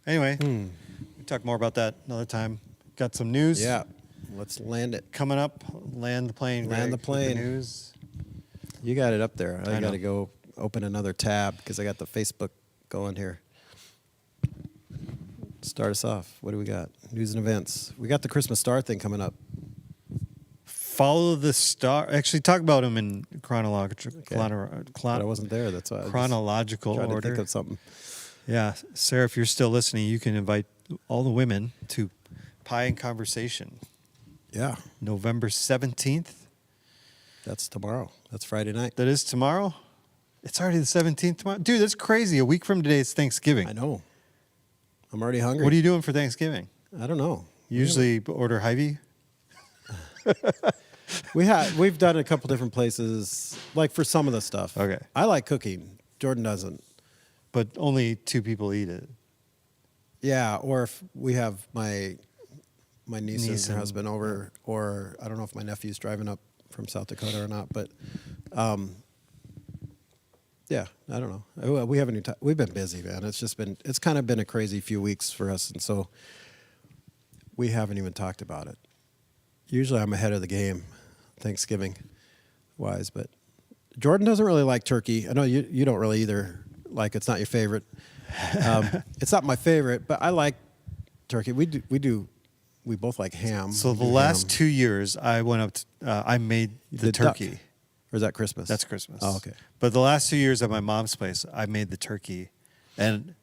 Anyway, we talk more about that another time. Got some news. Yeah. Let's land it. Coming up. Land the plane. Land Greg, the with plane. news. You got it up there. I I know. got to go open another tab because I got the Facebook going here. Start us off. What do we got? News and events. We got the Christmas star thing coming up. Follow the star. Actually, talk about them in chronological But I wasn't there. That's why I was chronological trying to order. think of something. Yeah, Sarah, if you're still listening, you can invite all the women to Pie and Conversation, Yeah. November 17th. That's tomorrow. That's Friday night. That is tomorrow. It's already the 17th tomorrow. Dude, that's crazy. A week from today is Thanksgiving. I know. I'm already hungry. What are you doing for Thanksgiving? I don't know. Usually order Hy-Vee. We've done a couple different places, like for some of the stuff. Okay. I like cooking. Jordan doesn't. But only 2 people eat it. Yeah, or if we have my niece and her and- husband over, or I don't know if my nephew's driving up from South Dakota or not, but yeah, I don't know. We haven't even we've been busy, man. It's kind of been a crazy few weeks for us, and so we haven't even talked about it. Usually I'm ahead of the game, Thanksgiving wise, but Jordan doesn't really like turkey. I know you don't really either. Like, it's not your favorite. It's not my favorite, but I like turkey. We both like ham. So We the do last ham. 2 years, I went up. I made the duck. turkey. Or is that Christmas? That's Christmas. Oh, okay. But the last 2 years at my mom's place, I made the turkey, and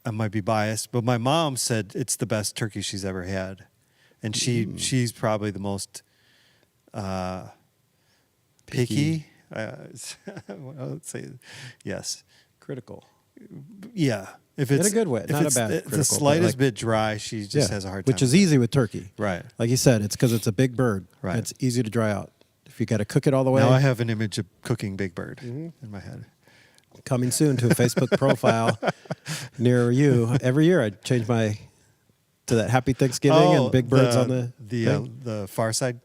I might be biased, but my mom said it's the best turkey she's ever had, and she's probably the most picky. Let's say yes. Critical. Yeah. If In it's a good way, if not a it's bad the critical, but slightest like- bit dry, she just has a hard time. Which is with it. easy with turkey. Right. Like you said, it's because it's a big bird. Right. And it's easy to dry out. If you got to cook it all the way. Now I have an image of cooking Big Bird in my head. Coming soon to a Facebook profile near you. Every year I change to that Happy Thanksgiving and Big Birds on the thing. the Far Side.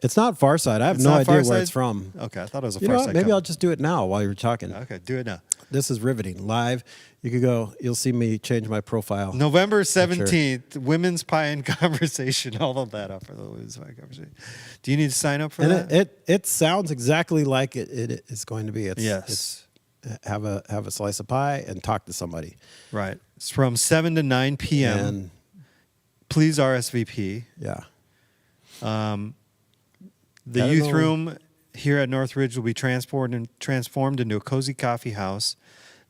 It's not Far Side. I have It's no not idea Far where Side? it's from. Okay, I thought it was a You Far know what? Side. Maybe I'll company. just do it now while you're talking. Okay, do it now. This is riveting. Live. You could go. You'll see me change my profile. November 17th, Women's Pie and Conversation. I'll hold that up for the Women's Pie and Conversation. Do you need to sign up for And that? it sounds exactly like it is going to be. Yes. It's have a slice of pie and talk to somebody. Right. It's from 7 to 9 p.m. And Please RSVP. yeah. The Gotta youth know. room here at Northridge will be transformed into a cozy coffee house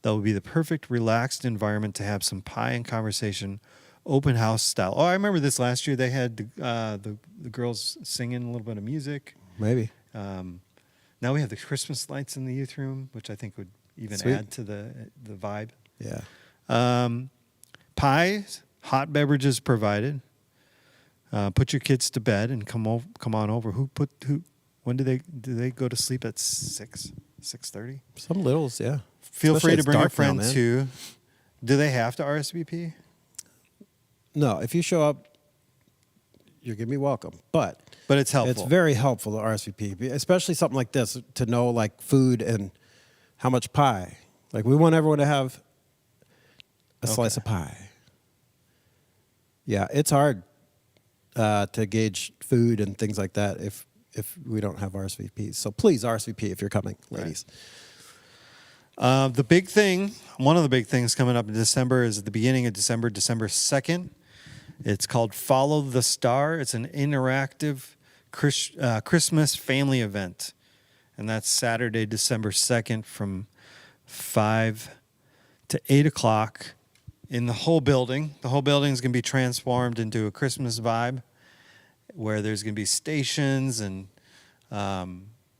that will be the perfect relaxed environment to have some pie and conversation, open house style. Oh, I remember this last year. They had the girls singing a little bit of music. Maybe. Now we have the Christmas lights in the youth room, which I think would even Sweet. add to the vibe. Yeah. Pies, hot beverages provided. Put your kids to bed and come on over. When do they go to sleep at 6:30? Some littles, yeah. Feel Especially free to it's bring a dark now, friend man. too. Do they have to RSVP? No, if you show up, you're gonna be welcome. But But it's helpful. it's very helpful to RSVP, especially something like this, to know like food and how much pie. Like we want everyone to have a slice of pie. Yeah, it's hard to gauge food and things like that if we don't have RSVPs. So please RSVP if you're coming, ladies. The big thing, one of the big things coming up in December is at the beginning of December, December 2nd. It's called Follow the Star. It's an interactive Christmas family event. And that's Saturday, December 2nd from 5 to 8 o'clock in the whole building. The whole building is going to be transformed into a Christmas vibe where there's going to be stations and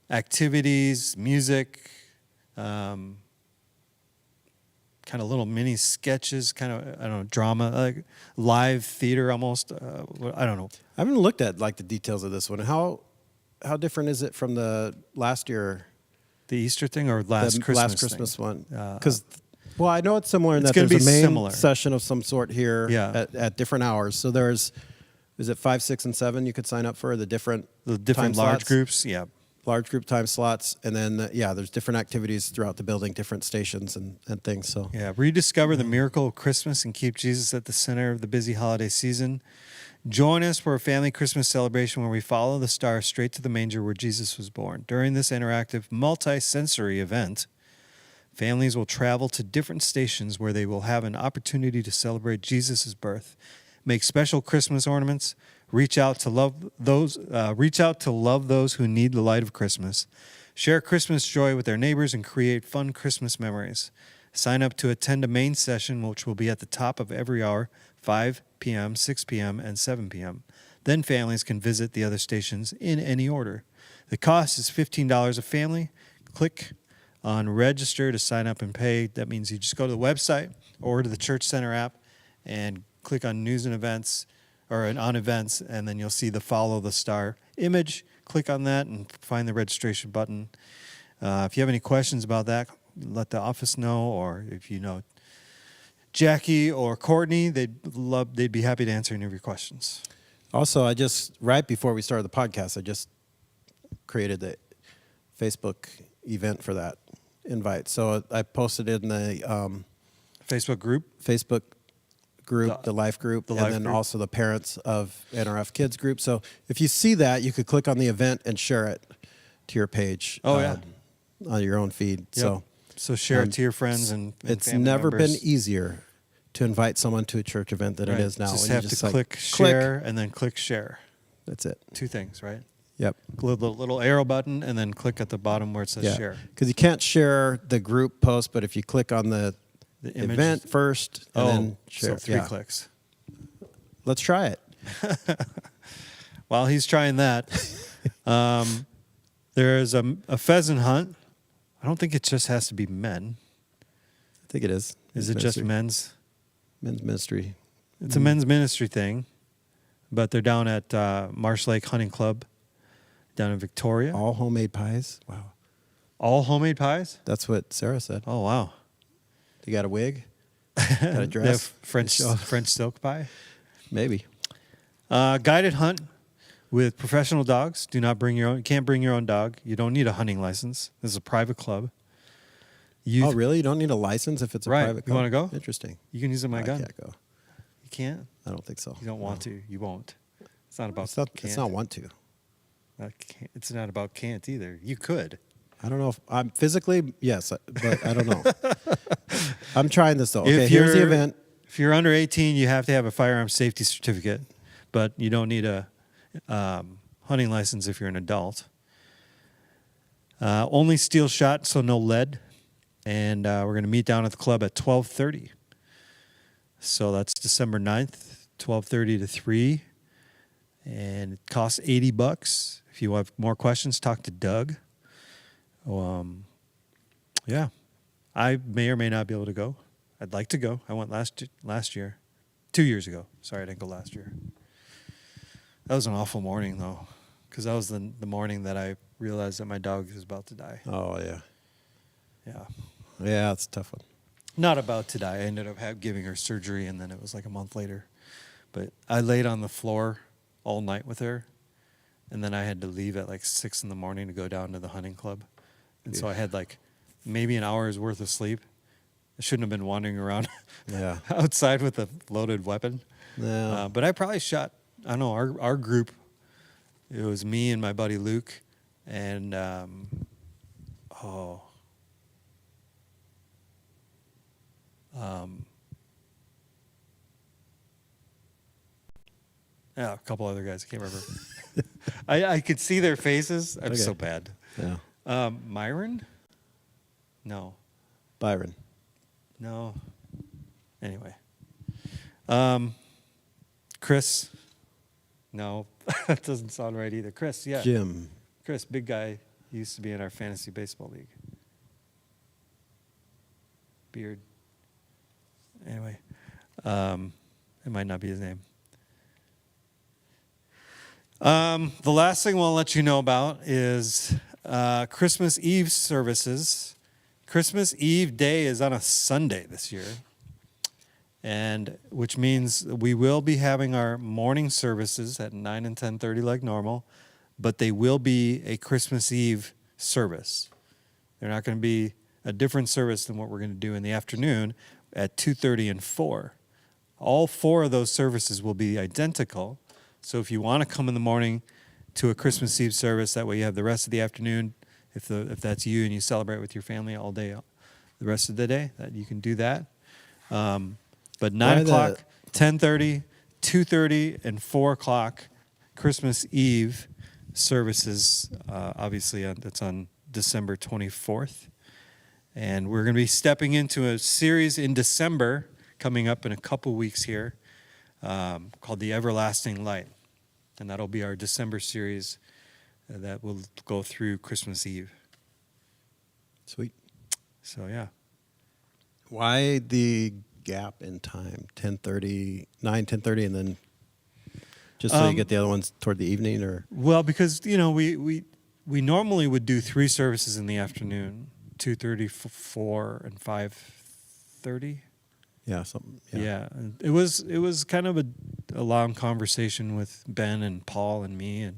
activities, music, kind of little mini sketches, kind of, I don't know, drama, like live theater almost. I don't know. I haven't looked at like the details of this one. How different is it from the last year? The Easter thing or last The Christmas last Christmas thing? one? Because well, I know it's similar in It's that gonna there's a be main similar. session of some sort here Yeah. at different hours. So is it 5, 6, and 7 you could sign up for the different different time large slots? groups, yeah. Large group time slots, and then there's different activities throughout the building, different stations and things. So Yeah, rediscover the miracle of Christmas and keep Jesus at the center of the busy holiday season. Join us for a family Christmas celebration where we follow the star straight to the manger where Jesus was born. During this interactive, multi-sensory event, families will travel to different stations where they will have an opportunity to celebrate Jesus' birth, make special Christmas ornaments, reach out to love those who need the light of Christmas, share Christmas joy with their neighbors, and create fun Christmas memories. Sign up to attend a main session, which will be at the top of every hour, 5 p.m., 6 p.m., and 7 p.m. Then families can visit the other stations in any order. The cost is $15 a family. Click on register to sign up and pay. That means you just go to the website or to the Church Center app and click on news and events or on events, and then you'll see the Follow the Star image. Click on that and find the registration button. If you have any questions about that, let the office know, or if you know Jackie or Courtney, they'd be happy to answer any of your questions. also, right before we started the podcast, I just created the Facebook event for that invite. So I posted it in the Facebook group? Facebook group, the life group, the and life then group. also the parents of NRF Kids group. So if you see that, you could click on the event and share it to your page. Oh, yeah. On your own feed. Yep. So share it to your friends and it's family never members. been easier to invite someone to a church event than Right. it is now. Just When you have to like, click share and then click share. That's it. 2 things, right? Yep. Little arrow button and then click at the bottom where it says share. Because you can't share the group post, but if you click on the image event first and then so share. 3 clicks. Let's try it. While he's trying that, there's a pheasant hunt. I don't think it just has to be men. I think it is. Is it just men's? Men's ministry. It's a men's ministry thing, but they're down at Marsh Lake Hunting Club down in Victoria. All homemade pies. Wow. All homemade pies? That's what Sarah said. Oh, wow. You got a wig? Got a They have dress? French Show. French silk pie. Maybe. Guided hunt with professional dogs. Do not bring your own. You can't bring your own dog. You don't need a hunting license. This is a private club. Oh, really? You don't need a license if it's a Right. private You club? wanna go? Interesting. You can use my I gun. can't go. You can't. I don't think so. You don't want to. You won't. It's not about. It's not want to. It's not about can't either. You could. I don't know if I'm physically, yes, but I don't know. I'm trying this though. If Okay, here's the you're- event. If you're under 18, you have to have a firearms safety certificate, but you don't need a hunting license if you're an adult. Only steel shot, so no lead. And we're going to meet down at the club at 12:30. So that's December 9th, 12:30 to 3. And it costs $80. If you have more questions, talk to Doug. Yeah. I may or may not be able to go. I'd like to go. I went last year. 2 years ago. Sorry, I didn't go last year. That was an awful morning, though, because that was the morning that I realized that my dog was about to die. Oh yeah, Yeah. yeah, it's a tough one. Not about to die. I ended up giving her surgery, and then it was like a month later. But I laid on the floor all night with her, and then I had to leave at like 6 in the morning to go down to the hunting club. And so I had like maybe an hour's worth of sleep. I shouldn't have been wandering around Yeah. outside with a loaded weapon. No. But I probably shot, I don't know, our group, it was me and my buddy Luke, and Yeah, a couple other guys. I can't remember. I could see their faces. I'm Okay. so bad. Yeah. Myron? No. Byron. No. Anyway. Chris? No. That doesn't sound right either. Chris, yeah. Jim. Chris, big guy. He used to be in our fantasy baseball league. Beard. Anyway. It might not be his name. The last thing we'll let you know about is Christmas Eve services. Christmas Eve day is on a Sunday this year, and which means we will be having our morning services at 9 and 10:30 like normal, but they will be a Christmas Eve service. They're not going to be a different service than what we're going to do in the afternoon at 2:30 and 4. All 4 of those services will be identical. So if you want to come in the morning to a Christmas Eve service, that way you have the rest of the afternoon. If that's you and you celebrate with your family all day, the rest of the day, that you can do that. But 9 o'clock, 10:30, 2:30, and 4 o'clock Christmas Eve services. Obviously, it's on December 24th. And we're going to be stepping into a series in December coming up in a couple weeks here called The Everlasting Light. And that'll be our December series that will go through Christmas Eve. Sweet. So, yeah. Why the gap in time? 10:30, 9, 10:30, and then just so you get the other ones toward the evening, or? Well, because, we normally would do 3 services in the afternoon, 2:30, 4, and 5:30. Yeah, something. Yeah. It was kind of a long conversation with Ben and Paul and me, and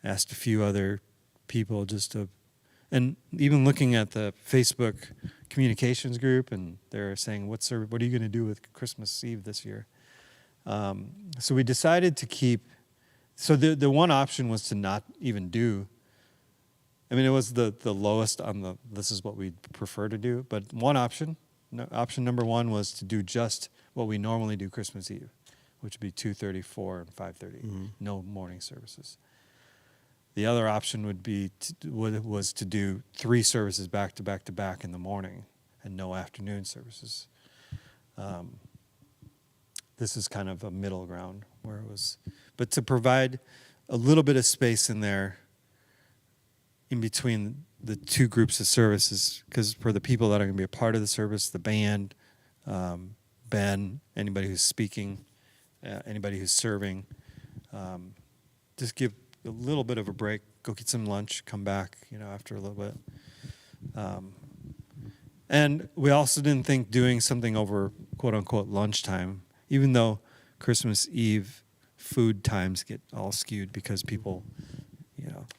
asked a few other people and even looking at the Facebook communications group, and they're saying, what are you going to do with Christmas Eve this year? So we decided to keep. So the one option was to not even do. I mean, it was the lowest on the. This is what we'd prefer to do, but one option. Option number 1 was to do just what we normally do Christmas Eve, which would be 2:30, 4, and 5:30. Mm-hmm. No morning services. The other option was to do 3 services back to back to back in the morning and no afternoon services. This is kind of a middle ground where it was, but to provide a little bit of space in there in between the 2 groups of services, because for the people that are going to be a part of the service, the band, Ben, anybody who's speaking, anybody who's serving, just give a little bit of a break, go get some lunch, come back, after a little bit. And we also didn't think doing something over quote unquote lunchtime, even though Christmas Eve food times get all skewed because people,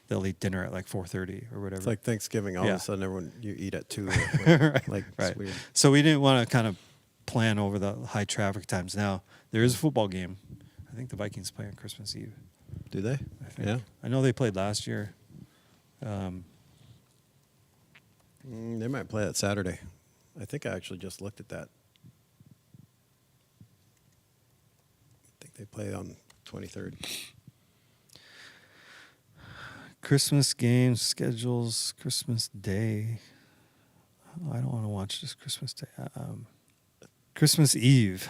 they'll eat dinner at like 4:30 or whatever. It's like Thanksgiving. All Yeah. of a sudden, you eat at 2. Right. Like, Right. it's weird. So we didn't want to kind of plan over the high traffic times. Now, there is a football game. I think the Vikings play on Christmas Eve. Do they? I think. Yeah. I know they played last year. They might play that Saturday. I think I actually just looked at that. I think they play on 23rd. Christmas games, schedules, Christmas Day. Oh, I don't want to watch this Christmas Day. Christmas Eve.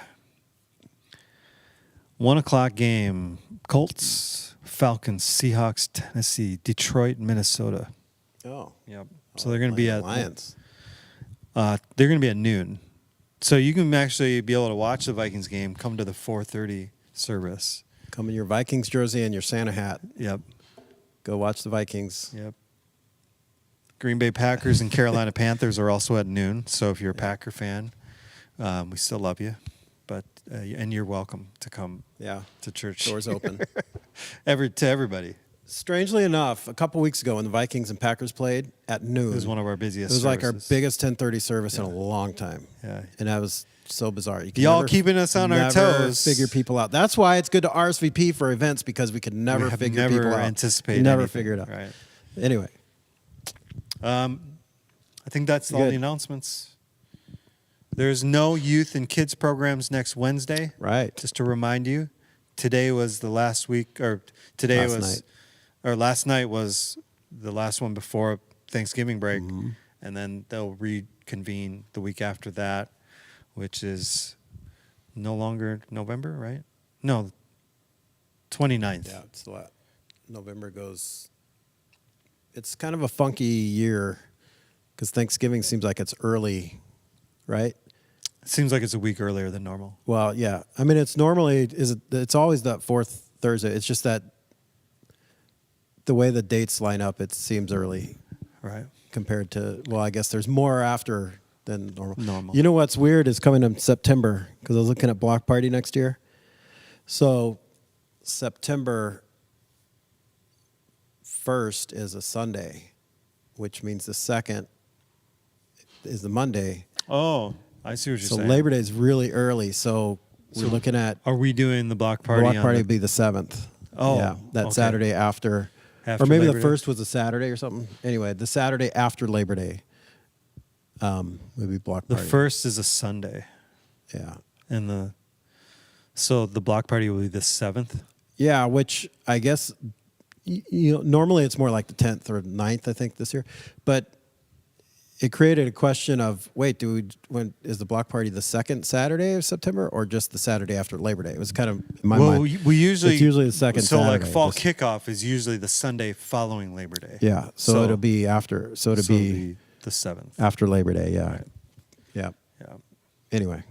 1 o'clock game. Colts, Falcons, Seahawks, Tennessee, Detroit, Minnesota. Oh. Yep. So they're going to be at Lions. they're going to be at noon. So you can actually be able to watch the Vikings game. Come to the 4:30 service. Come in your Vikings jersey and your Santa hat. Yep. Go watch the Vikings. Yep. Green Bay Packers and Carolina Panthers are also at noon. So if you're a Packer fan, we still love you, but and you're welcome to come. Yeah. To church. Doors open. To everybody. Strangely enough, a couple weeks ago when the Vikings and Packers played at noon, It was one of our busiest. it was like our services. biggest 10:30 service in a long time. Yeah. And that was so bizarre. You can Y'all never- keeping us on our never toes. Figure people out. That's why it's good to RSVP for events, because we could never We have figure never people out. anticipate Never anything. figure it out. Right. Anyway, I think that's all Good. the announcements. There's no youth and kids programs next Wednesday. right. Just to remind you, today was the last week, or today Last was, night. or last night was the last one before Thanksgiving break, Mm-hmm. and then they'll reconvene the week after that, which is no longer November, right? No, 29th. Yeah, it's a lot. November goes. It's kind of a funky year because Thanksgiving seems like it's early, right? It seems like it's a week earlier than normal. Well, yeah. I mean, it's normally it's always that fourth Thursday. It's just that the way the dates line up, it seems early Right. compared to. Well, I guess there's more after than normal. Normal. You know what's weird is coming in September because I was looking at Block Party next year. So September 1st is a Sunday, which means the 2nd is the Monday. Oh, I see what you're So saying. Labor Day is really early. So we're looking at Are we doing the block party? Block on Party the- would be the 7th. Oh, yeah, that okay. Saturday after After or maybe Labor the Day? 1st was a Saturday or something. Anyway, the Saturday after Labor Day would be Block The Party. first is a Sunday, Yeah. and so the block party will be the 7th. Yeah, which I guess you know normally it's more like the 10th or 9th, I think, this year. But it created a question of wait, when is the block party the second Saturday of September or just the Saturday after Labor Day? It was kind of in my mind. we usually it's usually the second So Saturday. like fall Just- kickoff is usually the Sunday following Labor Day. Yeah, so it'll be after. So it'll be the 7th. after Labor Day. Yeah, Right. yeah. Yeah. Anyway,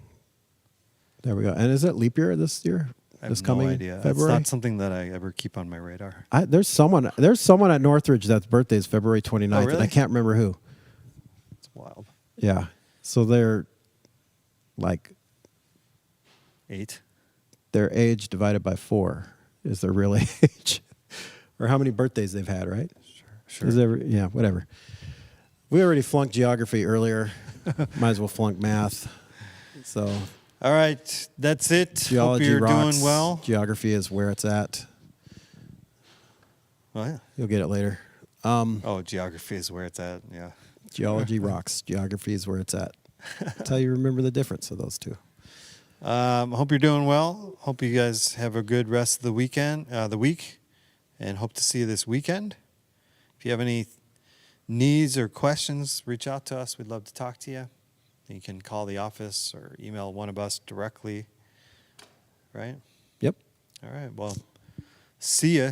there we go. And is it leap year this year? I This have coming no idea. It's February? not something that I ever keep on my radar. There's someone at Northridge that's birthday is February 29th, and I really? can't remember who. It's wild. Yeah. So they're like 8. their age divided by 4 is their real age. Or how many birthdays they've had, right? Sure. Yeah, whatever. We already flunked geography earlier. Might as well flunk math. So All right, that's it. geology Hope you're rocks. doing well. Geography is where it's at. Oh yeah. You'll get it later. Oh, geography is where it's at. Yeah. Geology rocks. Geography is where it's at. That's how you remember the difference of those two. Hope you're doing well. Hope you guys have a good rest of the week, and hope to see you this weekend. If you have any needs or questions, reach out to us. We'd love to talk to you. You can call the office or email one of us directly. Right? Yep. All right. Well, see ya.